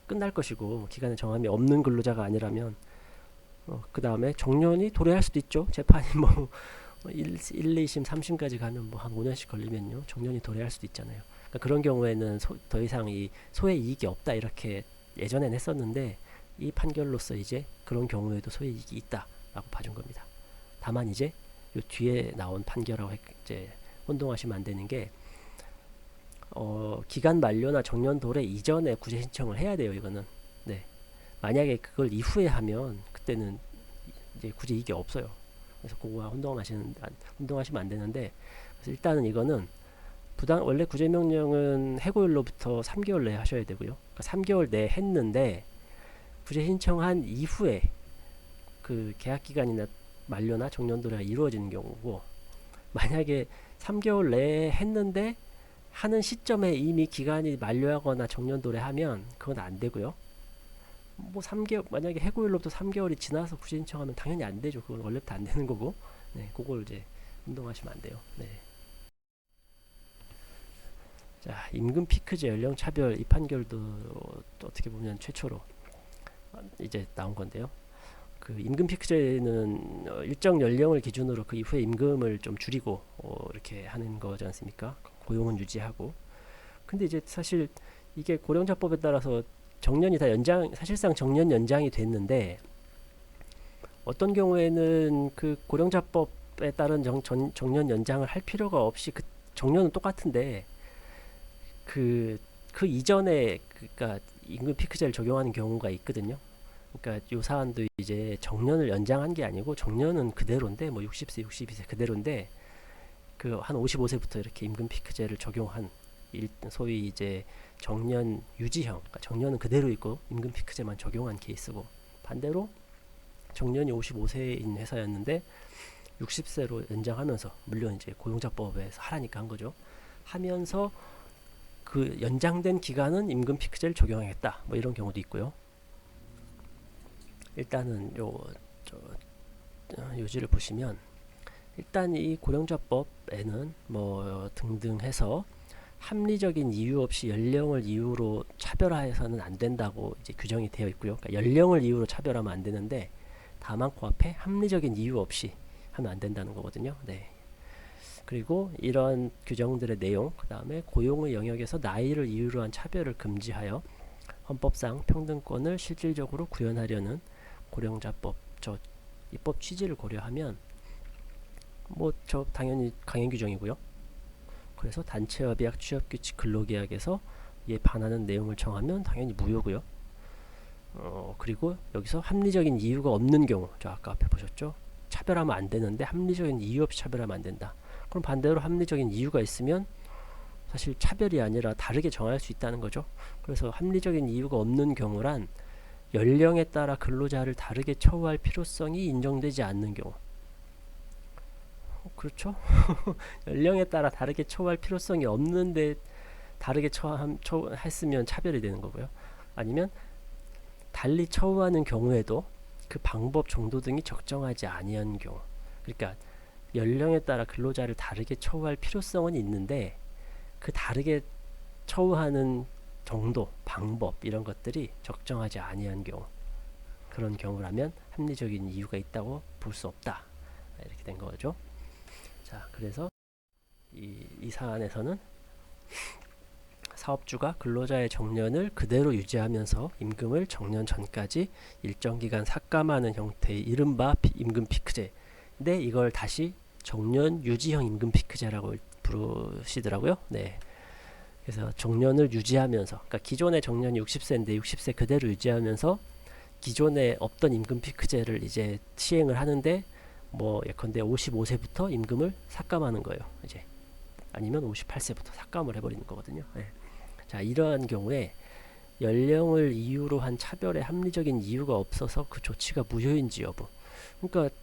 끝날 것이고, 기간에 정함이 없는 근로자가 아니라면 그 다음에 정년이 도래할 수도 있죠. 재판이 뭐 1, 2심, 3심까지 가면 뭐 한 5년씩 걸리면요. 정년이 도래할 수도 있잖아요. 그러니까 그런 경우에는 더 이상 이 소의 이익이 없다 이렇게 예전엔 했었는데 이 판결로서 이제 그런 경우에도 소의 이익이 있다라고 봐준 겁니다. 다만 이제 요 뒤에 나온 판결하고 이제 혼동하시면 안 되는 게 기간 만료나 정년 도래 이전에 구제 신청을 해야 돼요. 이거는 네. 만약에 그걸 이후에 하면 그때는 이제 구제 이익이 없어요. 그래서 그거와 혼동하시면 안 되는데 그래서 일단은 이거는 원래 구제명령은 해고일로부터 3개월 내에 하셔야 되고요. 그러니까 3개월 내에 했는데 구제 신청한 이후에 그 계약 기간이나 만료나 정년 도래가 이루어지는 경우고 만약에 3개월 내에 했는데 하는 시점에 이미 기간이 만료하거나 정년 도래하면 그건 안 되고요. 뭐 3개월 만약에 해고일로부터 3개월이 지나서 구제 신청하면 당연히 안 되죠. 그건 원래부터 안 되는 거고. 네, 그걸 이제 운동하시면 안 돼요. 네. 자, 임금 피크제 연령 차별 이 판결도 또 어떻게 보면 최초로 이제 나온 건데요. 그 임금 피크제는 일정 연령을 기준으로 그 이후에 임금을 좀 줄이고 이렇게 하는 거지 않습니까? 고용은 유지하고. 근데 이제 사실 이게 고령자법에 따라서 정년이 다 사실상 정년 연장이 됐는데 어떤 경우에는 그 고령자법에 따른 정년 연장을 할 필요가 없이 그 정년은 똑같은데 그 이전에 그러니까 임금 피크제를 적용하는 경우가 있거든요. 그러니까 요 사안도 이제 정년을 연장한 게 아니고 정년은 그대로인데 뭐 60세, 62세 그대로인데 그 한 55세부터 이렇게 임금 피크제를 적용한 소위 이제 정년 유지형, 그러니까 정년은 그대로 있고 임금 피크제만 적용한 케이스고 반대로 정년이 55세인 회사였는데 60세로 연장하면서 물론 이제 고용자법에서 하라니까 한 거죠. 하면서 그 연장된 기간은 임금 피크제를 적용하겠다. 뭐 이런 경우도 있고요. 일단은 요지를 보시면 일단 이 고령자법에는 뭐 등등 해서 합리적인 이유 없이 연령을 이유로 차별화해서는 안 된다고 이제 규정이 되어 있고요. 그러니까 연령을 이유로 차별하면 안 되는데 다만 그 앞에 합리적인 이유 없이 하면 안 된다는 거거든요. 네. 그리고 이런 규정들의 내용, 그 다음에 고용의 영역에서 나이를 이유로 한 차별을 금지하여 헌법상 평등권을 실질적으로 구현하려는 고령자법 입법 취지를 고려하면 뭐 당연히 강행 규정이고요. 그래서 단체협약, 취업규칙, 근로계약에서 이에 반하는 내용을 정하면 당연히 무효고요. 그리고 여기서 합리적인 이유가 없는 경우, 아까 앞에 보셨죠? 차별하면 안 되는데 합리적인 이유 없이 차별하면 안 된다. 그럼 반대로 합리적인 이유가 있으면 사실 차별이 아니라 다르게 정할 수 있다는 거죠. 그래서 합리적인 이유가 없는 경우란 연령에 따라 근로자를 다르게 처우할 필요성이 인정되지 않는 경우. 그렇죠? 연령에 따라 다르게 처우할 필요성이 없는데 다르게 처우했으면 차별이 되는 거고요. 아니면 달리 처우하는 경우에도 그 방법 정도 등이 적정하지 아니한 경우. 그러니까 연령에 따라 근로자를 다르게 처우할 필요성은 있는데 그 다르게 처우하는 정도, 방법 이런 것들이 적정하지 아니한 경우. 그런 경우라면 합리적인 이유가 있다고 볼 수 없다. 이렇게 된 거죠. 자, 그래서 이 사안에서는 사업주가 근로자의 정년을 그대로 유지하면서 임금을 정년 전까지 일정 기간 삭감하는 형태의 이른바 임금 피크제. 근데 이걸 다시 정년 유지형 임금 피크제라고 부르시더라고요. 네. 그래서 정년을 유지하면서, 그러니까 기존의 정년이 60세인데 60세 그대로 유지하면서 기존에 없던 임금 피크제를 이제 시행을 하는데 뭐 예컨대 55세부터 임금을 삭감하는 거예요. 이제 아니면 58세부터 삭감을 해버리는 거거든요. 네. 자, 이러한 경우에 연령을 이유로 한 차별에 합리적인 이유가 없어서 그 조치가 무효인지 여부. 그러니까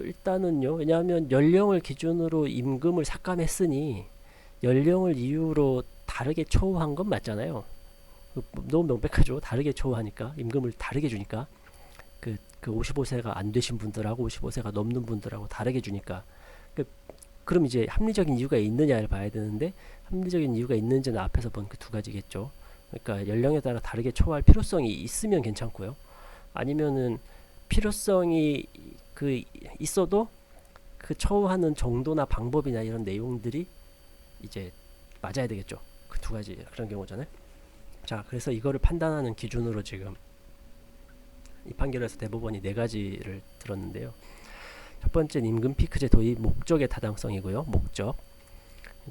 일단은요. 왜냐하면 연령을 기준으로 임금을 삭감했으니 연령을 이유로 다르게 처우한 건 맞잖아요. 너무 명백하죠. 다르게 처우하니까 임금을 다르게 주니까 그 55세가 안 되신 분들하고 55세가 넘는 분들하고 다르게 주니까 그럼 이제 합리적인 이유가 있느냐를 봐야 되는데 합리적인 이유가 있는지는 앞에서 본 그 두 가지겠죠. 그러니까 연령에 따라 다르게 처우할 필요성이 있으면 괜찮고요. 아니면은 필요성이 그 있어도 그 처우하는 정도나 방법이나 이런 내용들이 이제 맞아야 되겠죠. 그 두 가지 그런 경우잖아요. 자, 그래서 이거를 판단하는 기준으로 지금 이 판결에서 대법원이 네 가지를 들었는데요. 첫 번째는 임금 피크제 도입 목적의 타당성이고요. 목적.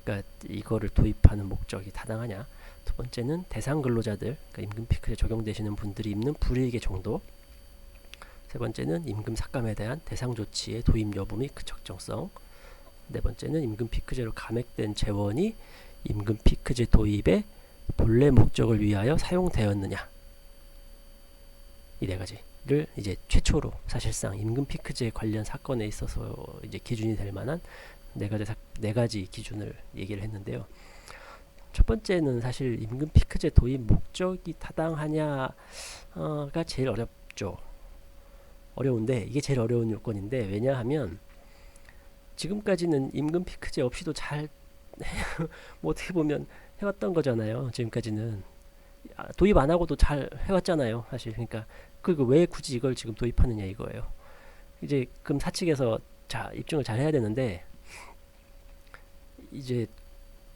그러니까 이거를 도입하는 목적이 타당하냐. 두 번째는 대상 근로자들, 그러니까 임금 피크제 적용되시는 분들이 입는 불이익의 정도. 세 번째는 임금 삭감에 대한 대상 조치의 도입 여부 및 그 적정성. 네 번째는 임금 피크제로 감액된 재원이 임금 피크제 도입의 본래 목적을 위하여 사용되었느냐. 이 네 가지를 이제 최초로 사실상 임금 피크제 관련 사건에 있어서 이제 기준이 될 만한 네 가지 기준을 얘기를 했는데요. 첫 번째는 사실 임금 피크제 도입 목적이 타당하냐가 제일 어렵죠. 어려운데 이게 제일 어려운 요건인데, 왜냐하면 지금까지는 임금 피크제 없이도 잘 뭐 어떻게 보면 해왔던 거잖아요. 지금까지는 도입 안 하고도 잘 해왔잖아요. 사실 그러니까 왜 굳이 이걸 지금 도입하느냐 이거예요. 이제 그럼 사측에서 자 입증을 잘 해야 되는데, 이제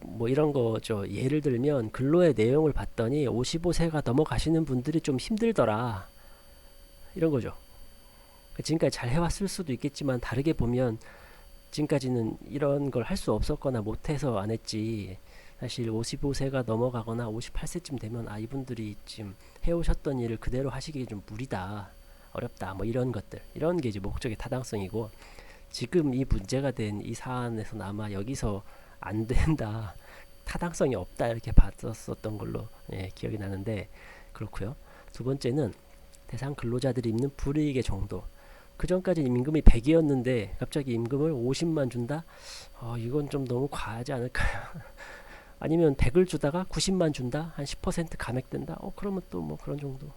뭐 이런 거죠. 예를 들면 근로의 내용을 봤더니 55세가 넘어가시는 분들이 좀 힘들더라, 이런 거죠. 지금까지 잘 해왔을 수도 있겠지만 다르게 보면 지금까지는 이런 걸 할 수 없었거나 못해서 안 했지, 사실 55세가 넘어가거나 58세쯤 되면 이분들이 지금 해오셨던 일을 그대로 하시기 좀 무리다, 어렵다, 뭐 이런 것들, 이런 게 이제 목적의 타당성이고, 지금 이 문제가 된 이 사안에서는 아마 여기서 안 된다, 타당성이 없다 이렇게 봤었던 걸로 기억이 나는데, 그렇고요. 두 번째는 대상 근로자들이 입는 불이익의 정도. 그 전까지 임금이 100이었는데 갑자기 임금을 50만 준다? 이건 좀 너무 과하지 않을까요? 아니면 100을 주다가 90만 준다? 한 10% 감액된다? 그러면 또 뭐 그런 정도.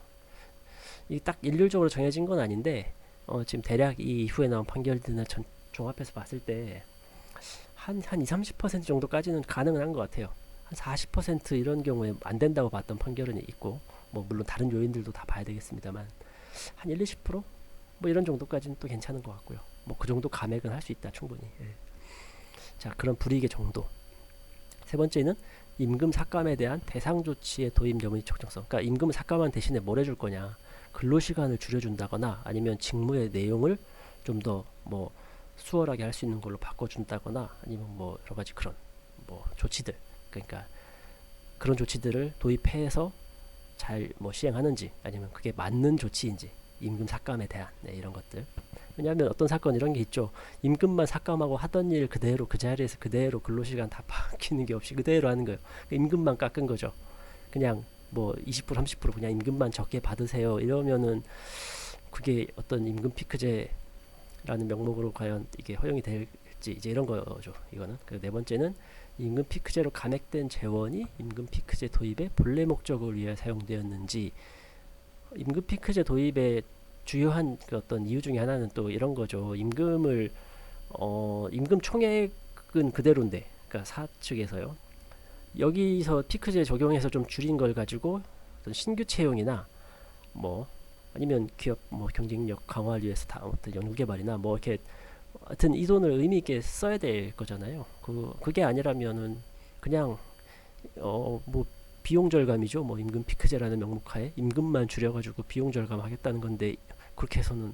이게 딱 일률적으로 정해진 건 아닌데, 지금 대략 이 이후에 나온 판결들을 종합해서 봤을 때 한 20-30% 정도까지는 가능은 한 것 같아요. 한 40% 이런 경우에 안 된다고 봤던 판결은 있고, 뭐 물론 다른 요인들도 다 봐야 되겠습니다만 한 1-20%? 뭐 이런 정도까지는 또 괜찮은 것 같고요. 뭐 그 정도 감액은 할 수 있다, 충분히. 자, 그런 불이익의 정도. 세 번째는 임금 삭감에 대한 대상 조치의 도입 여부의 적정성. 그러니까 임금을 삭감한 대신에 뭘 해줄 거냐. 근로시간을 줄여준다거나 아니면 직무의 내용을 좀 더 뭐 수월하게 할 수 있는 걸로 바꿔준다거나, 아니면 뭐 여러 가지 그런 뭐 조치들. 그러니까 그런 조치들을 도입해서 잘 뭐 시행하는지, 아니면 그게 맞는 조치인지, 임금 삭감에 대한 이런 것들. 왜냐하면 어떤 사건 이런 게 있죠. 임금만 삭감하고 하던 일 그대로 그 자리에서 그대로 근로시간 다 바뀌는 게 없이 그대로 하는 거예요. 임금만 깎은 거죠. 그냥 뭐 20% 30% 그냥 임금만 적게 받으세요, 이러면은 그게 어떤 임금 피크제라는 명목으로 과연 이게 허용이 될지, 이제 이런 거죠. 이거는. 그리고 네 번째는 임금 피크제로 감액된 재원이 임금 피크제 도입의 본래 목적을 위해 사용되었는지. 임금 피크제 도입의 주요한 그 어떤 이유 중에 하나는 또 이런 거죠. 임금 총액은 그대로인데, 그러니까 사측에서요. 여기서 피크제 적용해서 좀 줄인 걸 가지고 어떤 신규 채용이나 뭐 아니면 기업 뭐 경쟁력 강화를 위해서 어떤 연구개발이나 뭐 이렇게 하여튼 이 돈을 의미 있게 써야 될 거잖아요. 그게 아니라면은 그냥 뭐 비용 절감이죠. 뭐 임금 피크제라는 명목하에 임금만 줄여가지고 비용 절감하겠다는 건데, 그렇게 해서는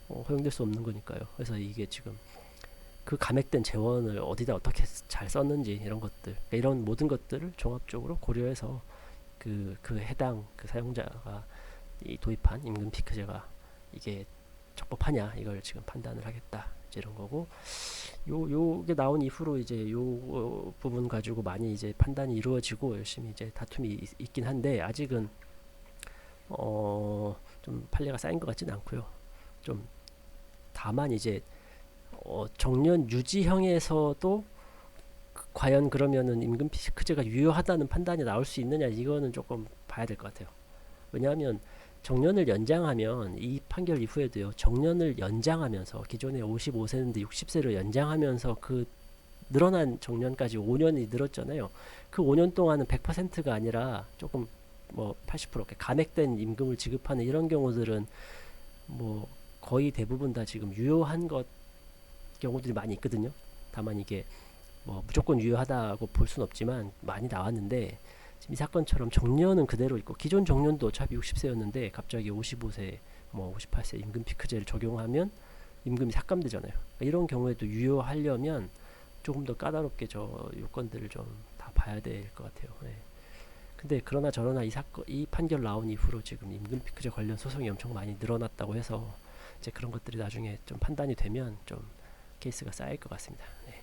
허용될 수 없는 거니까요. 그래서 이게 지금 그 감액된 재원을 어디다 어떻게 잘 썼는지, 이런 것들, 그러니까 이런 모든 것들을 종합적으로 고려해서 그 해당 그 사용자가 이 도입한 임금 피크제가 이게 적법하냐, 이걸 지금 판단을 하겠다, 이런 거고, 요게 나온 이후로 이제 요 부분 가지고 많이 이제 판단이 이루어지고 열심히 이제 다툼이 있긴 한데, 아직은 좀 판례가 쌓인 것 같지는 않고요. 좀 다만 이제 정년 유지형에서도 과연 그러면은 임금 피크제가 유효하다는 판단이 나올 수 있느냐, 이거는 조금 봐야 될 것 같아요. 왜냐하면 정년을 연장하면, 이 판결 이후에도요, 정년을 연장하면서 기존에 55세인데 60세로 연장하면서 그 늘어난 정년까지 5년이 늘었잖아요. 그 5년 동안은 100%가 아니라 조금 뭐 80% 감액된 임금을 지급하는 이런 경우들은 뭐 거의 대부분 다 지금 유효한 것 경우들이 많이 있거든요. 다만 이게 뭐 무조건 유효하다고 볼 수는 없지만 많이 나왔는데, 지금 이 사건처럼 정년은 그대로 있고 기존 정년도 어차피 60세였는데 갑자기 55세 뭐 58세 임금 피크제를 적용하면 임금이 삭감되잖아요. 그러니까 이런 경우에도 유효하려면 조금 더 까다롭게 저 요건들을 좀 다 봐야 될 것 같아요. 네. 근데 그러나 저러나 이 판결 나온 이후로 지금 임금 피크제 관련 소송이 엄청 많이 늘어났다고 해서 이제 그런 것들이 나중에 좀 판단이 되면 좀 케이스가 쌓일 것 같습니다. 네.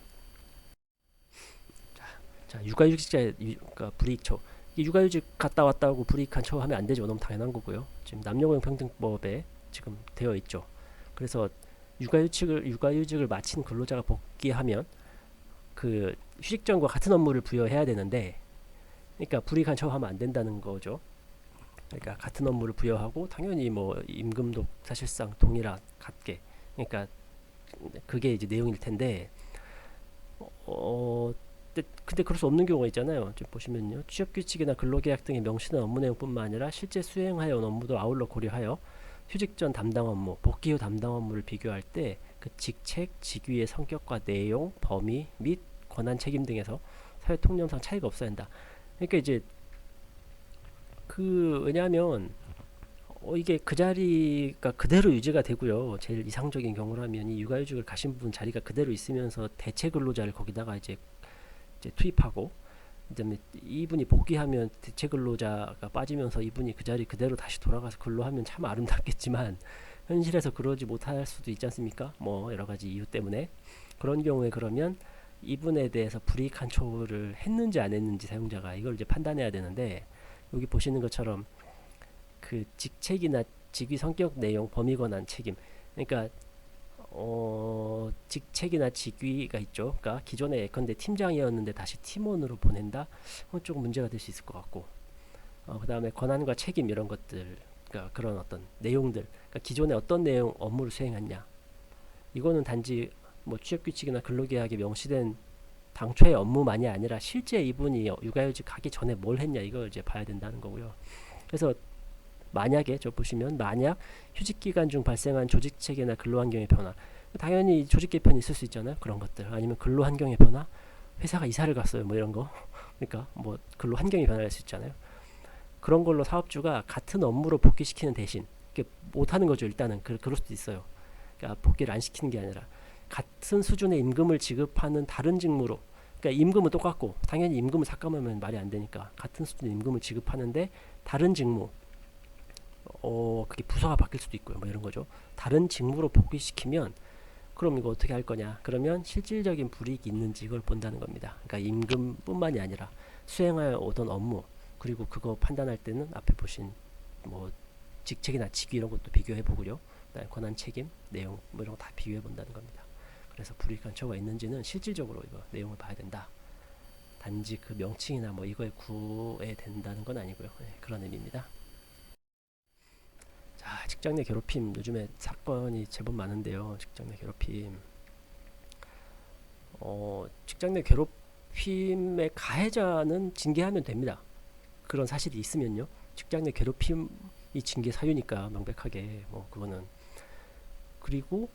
자, 육아휴직자의 그러니까 불이익 처우. 육아휴직 갔다 왔다고 불이익한 처우 하면 안 되죠. 너무 당연한 거고요. 지금 남녀고용평등법에 지금 되어 있죠. 그래서 육아휴직을 마친 근로자가 복귀하면 그 휴직 전과 같은 업무를 부여해야 되는데, 그러니까 불이익한 처우 하면 안 된다는 거죠. 그러니까 같은 업무를 부여하고 당연히 뭐 임금도 사실상 동일한 같게. 그러니까 그게 이제 내용일 텐데, 근데 그럴 수 없는 경우가 있잖아요. 좀 보시면요. 취업규칙이나 근로계약 등의 명시된 업무 내용뿐만 아니라 실제 수행하여 온 업무도 아울러 고려하여 휴직 전 담당 업무, 복귀 후 담당 업무를 비교할 때 그 직책, 직위의 성격과 내용, 범위 및 권한 책임 등에서 사회 통념상 차이가 없어야 한다. 그러니까 이제 왜냐하면 이게 그 자리가 그대로 유지가 되고요. 제일 이상적인 경우라면 이 육아휴직을 가신 분 자리가 그대로 있으면서 대체 근로자를 거기다가 이제 투입하고, 그다음에 이분이 복귀하면 대체 근로자가 빠지면서 이분이 그 자리 그대로 다시 돌아가서 근로하면 참 아름답겠지만 현실에서 그러지 못할 수도 있지 않습니까? 뭐 여러 가지 이유 때문에. 그런 경우에 그러면 이분에 대해서 불이익한 처우를 했는지 안 했는지 사용자가 이걸 이제 판단해야 되는데, 여기 보시는 것처럼 그 직책이나 직위 성격 내용 범위 권한 책임, 그러니까 직책이나 직위가 있죠. 그러니까 기존에 예컨대 팀장이었는데 다시 팀원으로 보낸다. 조금 문제가 될 수 있을 것 같고, 그 다음에 권한과 책임 이런 것들, 그러니까 그런 어떤 내용들, 그러니까 기존에 어떤 내용 업무를 수행했냐, 이거는 단지 뭐 취업규칙이나 근로계약에 명시된 당초의 업무만이 아니라 실제 이분이 육아휴직 가기 전에 뭘 했냐, 이걸 이제 봐야 된다는 거고요. 그래서 만약에 보시면 만약 휴직 기간 중 발생한 조직 체계나 근로 환경의 변화, 당연히 조직 개편이 있을 수 있잖아요. 그런 것들. 아니면 근로 환경의 변화, 회사가 이사를 갔어요. 뭐 이런 거. 그러니까 뭐 근로 환경이 변할 수 있잖아요. 그런 걸로 사업주가 같은 업무로 복귀시키는 대신 못하는 거죠. 일단은 그럴 수도 있어요. 그러니까 복귀를 안 시키는 게 아니라 같은 수준의 임금을 지급하는 다른 직무로, 그러니까 임금은 똑같고 당연히 임금을 삭감하면 말이 안 되니까 같은 수준의 임금을 지급하는데 다른 직무, 그게 부서가 바뀔 수도 있고요. 뭐 이런 거죠. 다른 직무로 복귀시키면 그럼 이거 어떻게 할 거냐? 그러면 실질적인 불이익이 있는지 이걸 본다는 겁니다. 그러니까 임금뿐만이 아니라 수행하여 오던 업무, 그리고 그거 판단할 때는 앞에 보신 뭐 직책이나 직위 이런 것도 비교해 보고요. 그다음에 권한 책임, 내용 뭐 이런 거 다 비교해 본다는 겁니다. 그래서 불이익한 처우가 있는지는 실질적으로 이거 내용을 봐야 된다. 단지 그 명칭이나 뭐 이거에 구해야 된다는 건 아니고요. 네, 그런 의미입니다. 자, 직장 내 괴롭힘 요즘에 사건이 제법 많은데요. 직장 내 괴롭힘. 직장 내 괴롭힘의 가해자는 징계하면 됩니다. 그런 사실이 있으면요. 직장 내 괴롭힘이 징계 사유니까 명백하게 뭐 그거는. 그리고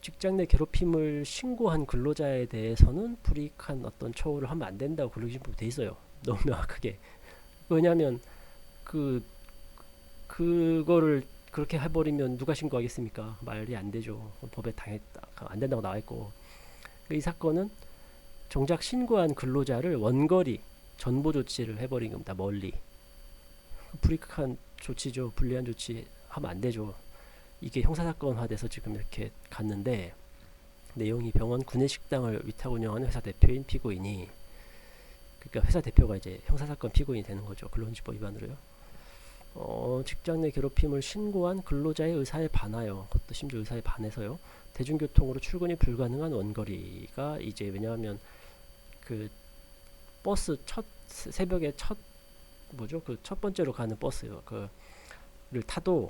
직장 내 괴롭힘을 신고한 근로자에 대해서는 불이익한 어떤 처우를 하면 안 된다고 근로기준법에 돼 있어요. 너무 명확하게. 왜냐하면 그거를 그렇게 해버리면 누가 신고하겠습니까? 말이 안 되죠. 법에 안 된다고 나와 있고. 이 사건은 정작 신고한 근로자를 원거리 전보 조치를 해버린 겁니다. 멀리. 불이익한 조치죠. 불리한 조치 하면 안 되죠. 이게 형사사건화돼서 지금 이렇게 갔는데, 내용이 병원 구내식당을 위탁 운영하는 회사 대표인 피고인이, 그러니까 회사 대표가 이제 형사사건 피고인이 되는 거죠. 근로기준법 위반으로요. 직장 내 괴롭힘을 신고한 근로자의 의사에 반하여, 그것도 심지어 의사에 반해서요, 대중교통으로 출근이 불가능한 원거리가 이제, 왜냐하면 그 버스 새벽에 첫 번째로 가는 버스요. 그를 타도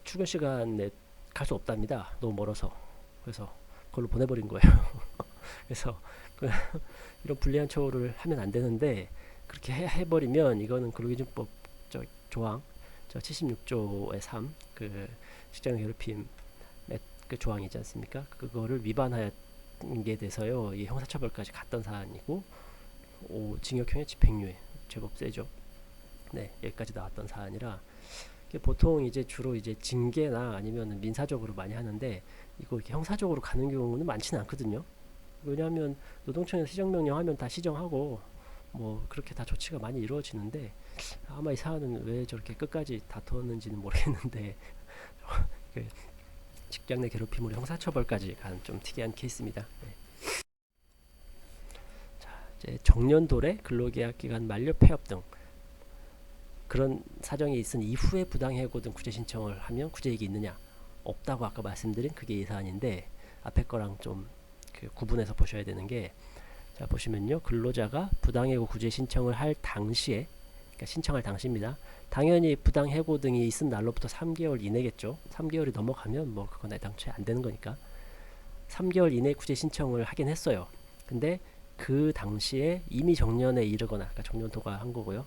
출근 시간에 갈 수 없답니다. 너무 멀어서. 그래서 그걸로 보내버린 거예요. 그래서 이런 불리한 처우를 하면 안 되는데, 그렇게 해버리면 이거는 근로기준법 조항, 저 76조의 3, 그 직장 괴롭힘 그 조항이지 않습니까? 그거를 위반하였게 돼서요, 이 형사처벌까지 갔던 사안이고, 징역형의 집행유예, 제법 세죠. 네, 여기까지 나왔던 사안이라, 보통 이제 주로 이제 징계나 아니면 민사적으로 많이 하는데, 이거 이렇게 형사적으로 가는 경우는 많지는 않거든요. 왜냐하면 노동청에서 시정명령 하면 다 시정하고 뭐 그렇게 다 조치가 많이 이루어지는데, 아마 이 사안은 왜 저렇게 끝까지 다퉜는지는 모르겠는데 그 직장 내 괴롭힘으로 형사처벌까지 간 좀 특이한 케이스입니다. 네. 자, 이제 정년도래, 근로계약 기간 만료, 폐업 등 그런 사정이 있은 이후에 부당해고 등 구제 신청을 하면 구제이익이 있느냐? 없다고 아까 말씀드린 그게 이 사안인데, 앞에 거랑 좀 그 구분해서 보셔야 되는 게, 자 보시면요, 근로자가 부당해고 구제 신청을 할 당시에, 그러니까 신청할 당시입니다. 당연히 부당해고 등이 있은 날로부터 3개월 이내겠죠. 3개월이 넘어가면 뭐 그건 애당초에 안 되는 거니까 3개월 이내 구제 신청을 하긴 했어요. 근데 그 당시에 이미 정년에 이르거나, 그러니까 정년도가 한 거고요.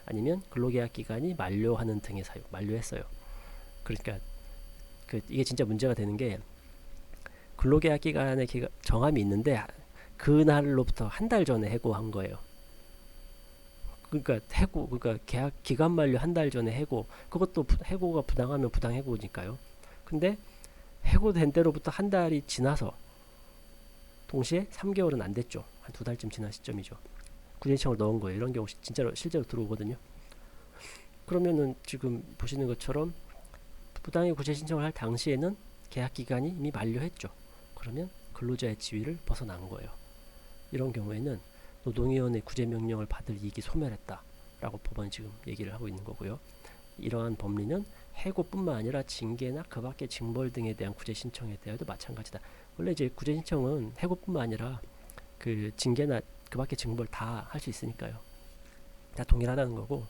아니면 근로계약 기간이 만료하는 등의 사유, 만료했어요. 그러니까 이게 진짜 문제가 되는 게, 근로계약 기간의 정함이 있는데 그날로부터 한 달 전에 해고한 거예요. 그러니까 계약 기간 만료 한 달 전에 해고, 그것도 해고가 부당하면 부당해고니까요. 근데 해고된 때로부터 한 달이 지나서 동시에 3개월은 안 됐죠. 한 2달쯤 지난 시점이죠. 구제신청을 넣은 거예요. 이런 경우 진짜로 실제로 들어오거든요. 그러면은 지금 보시는 것처럼 부당해 구제 신청을 할 당시에는 계약 기간이 이미 만료했죠. 그러면 근로자의 지위를 벗어난 거예요. 이런 경우에는 노동위원회 구제 명령을 받을 이익이 소멸했다라고 법원이 지금 얘기를 하고 있는 거고요. 이러한 법리는 해고뿐만 아니라 징계나 그 밖의 징벌 등에 대한 구제 신청에 대해서도 마찬가지다. 원래 이제 구제 신청은 해고뿐만 아니라 그 징계나 그 밖의 징벌 다 할 수 있으니까요. 다 동일하다는 거고,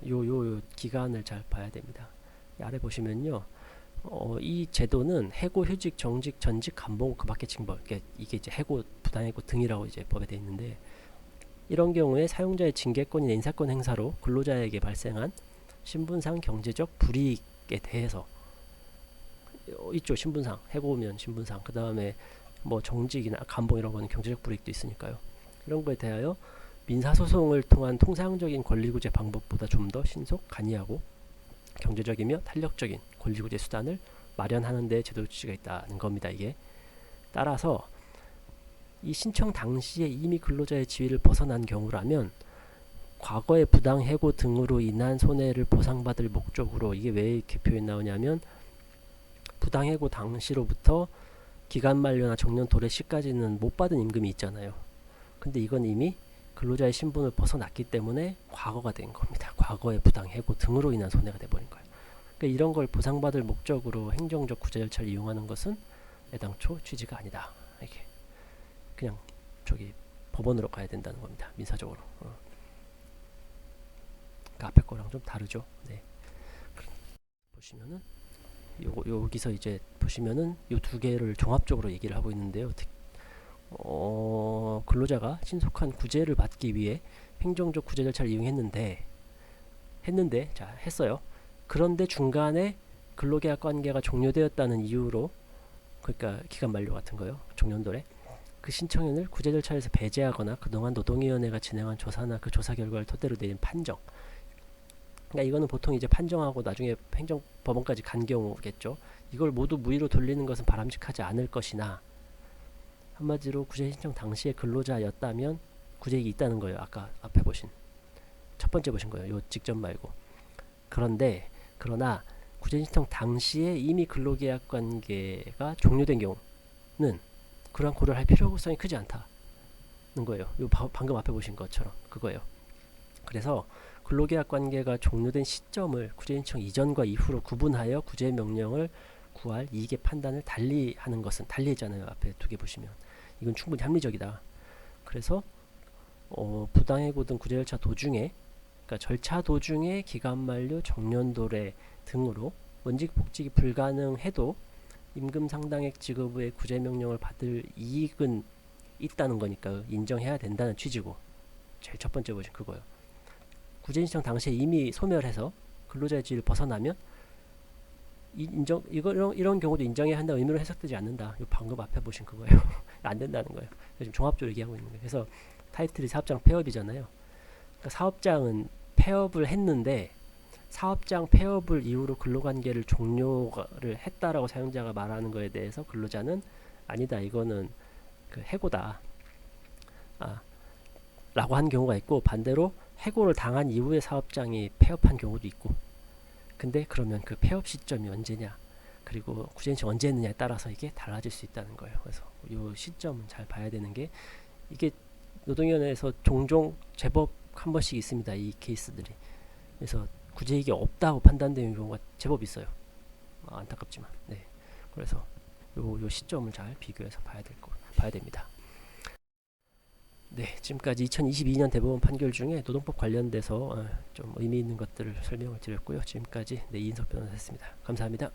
요 기간을 잘 봐야 됩니다. 아래 보시면요, 이 제도는 해고, 휴직, 정직, 전직, 감봉, 그 밖의 징벌, 이게 이제 해고, 부당해고 등이라고 이제 법에 되어 있는데, 이런 경우에 사용자의 징계권이나 인사권 행사로 근로자에게 발생한 신분상 경제적 불이익에 대해서 있죠. 신분상, 해고면 신분상, 그 다음에 뭐 정직이나 감봉 이런 거는 경제적 불이익도 있으니까요. 이런 거에 대하여 민사소송을 통한 통상적인 권리구제 방법보다 좀 더 신속, 간이하고 경제적이며 탄력적인 권리구제 수단을 마련하는 데 제도 조치가 있다는 겁니다. 이게 따라서 이 신청 당시에 이미 근로자의 지위를 벗어난 경우라면 과거의 부당해고 등으로 인한 손해를 보상받을 목적으로, 이게 왜 이렇게 표현 나오냐면, 부당해고 당시로부터 기간 만료나 정년 도래 시까지는 못 받은 임금이 있잖아요. 근데 이건 이미 근로자의 신분을 벗어났기 때문에 과거가 된 겁니다. 과거의 부당해고 등으로 인한 손해가 돼버린 거예요. 그러니까 이런 걸 보상받을 목적으로 행정적 구제 절차를 이용하는 것은 애당초 취지가 아니다. 이렇게 그냥 법원으로 가야 된다는 겁니다. 민사적으로. 그러니까 앞에 거랑 좀 다르죠. 네. 보시면은 여기서 이제 보시면은 이 두 개를 종합적으로 얘기를 하고 있는데요. 근로자가 신속한 구제를 받기 위해 행정적 구제 절차를 이용했는데 자, 했어요. 그런데 중간에 근로계약 관계가 종료되었다는 이유로, 그러니까 기간 만료 같은 거요, 정년도래, 그 신청인을 구제 절차에서 배제하거나 그동안 노동위원회가 진행한 조사나 그 조사 결과를 토대로 내린 판정, 그러니까 이거는 보통 이제 판정하고 나중에 행정법원까지 간 경우겠죠. 이걸 모두 무위로 돌리는 것은 바람직하지 않을 것이나, 한마디로 구제 신청 당시에 근로자였다면 구제이익이 있다는 거예요. 아까 앞에 보신 첫 번째 보신 거예요. 요 직전 말고. 그러나 구제 신청 당시에 이미 근로계약 관계가 종료된 경우는 그러한 고려를 할 필요성이 크지 않다는 거예요. 요 방금 앞에 보신 것처럼 그거예요. 그래서 근로계약 관계가 종료된 시점을 구제 신청 이전과 이후로 구분하여 구제 명령을 구할 이익의 판단을 달리 하는 것은, 달리 했잖아요. 앞에 두 개 보시면 이건 충분히 합리적이다. 그래서 부당해고 등 구제 절차 도중에, 그러니까 절차 도중에 기간 만료, 정년도래 등으로 원직 복직이 불가능해도 임금 상당액 지급 후에 구제 명령을 받을 이익은 있다는 거니까 인정해야 된다는 취지고, 제일 첫 번째 보신 그거요. 구제인 신청 당시에 이미 소멸해서 근로자의 지위를 벗어나면 이런 경우도 인정해야 한다는 의미로 해석되지 않는다. 요 방금 앞에 보신 그거예요. 안 된다는 거예요. 지금 종합적으로 얘기하고 있는 거예요. 그래서 타이틀이 사업장 폐업이잖아요. 그러니까 사업장은 폐업을 했는데 사업장 폐업을 이유로 근로관계를 종료를 했다라고 사용자가 말하는 거에 대해서 근로자는 아니다. 이거는 그 해고다. 라고 한 경우가 있고, 반대로 해고를 당한 이후에 사업장이 폐업한 경우도 있고. 근데 그러면 그 폐업 시점이 언제냐, 그리고 구제인청 언제 했느냐에 따라서 이게 달라질 수 있다는 거예요. 그래서 이 시점은 잘 봐야 되는 게, 이게 노동위원회에서 종종 제법 한 번씩 있습니다. 이 케이스들이. 그래서 구제이익이 없다고 판단되는 경우가 제법 있어요. 안타깝지만. 네. 그래서 요 시점을 잘 비교해서 봐야 됩니다. 네, 지금까지 2022년 대법원 판결 중에 노동법 관련돼서 좀 의미 있는 것들을 설명을 드렸고요. 지금까지 이인석 변호사였습니다. 감사합니다.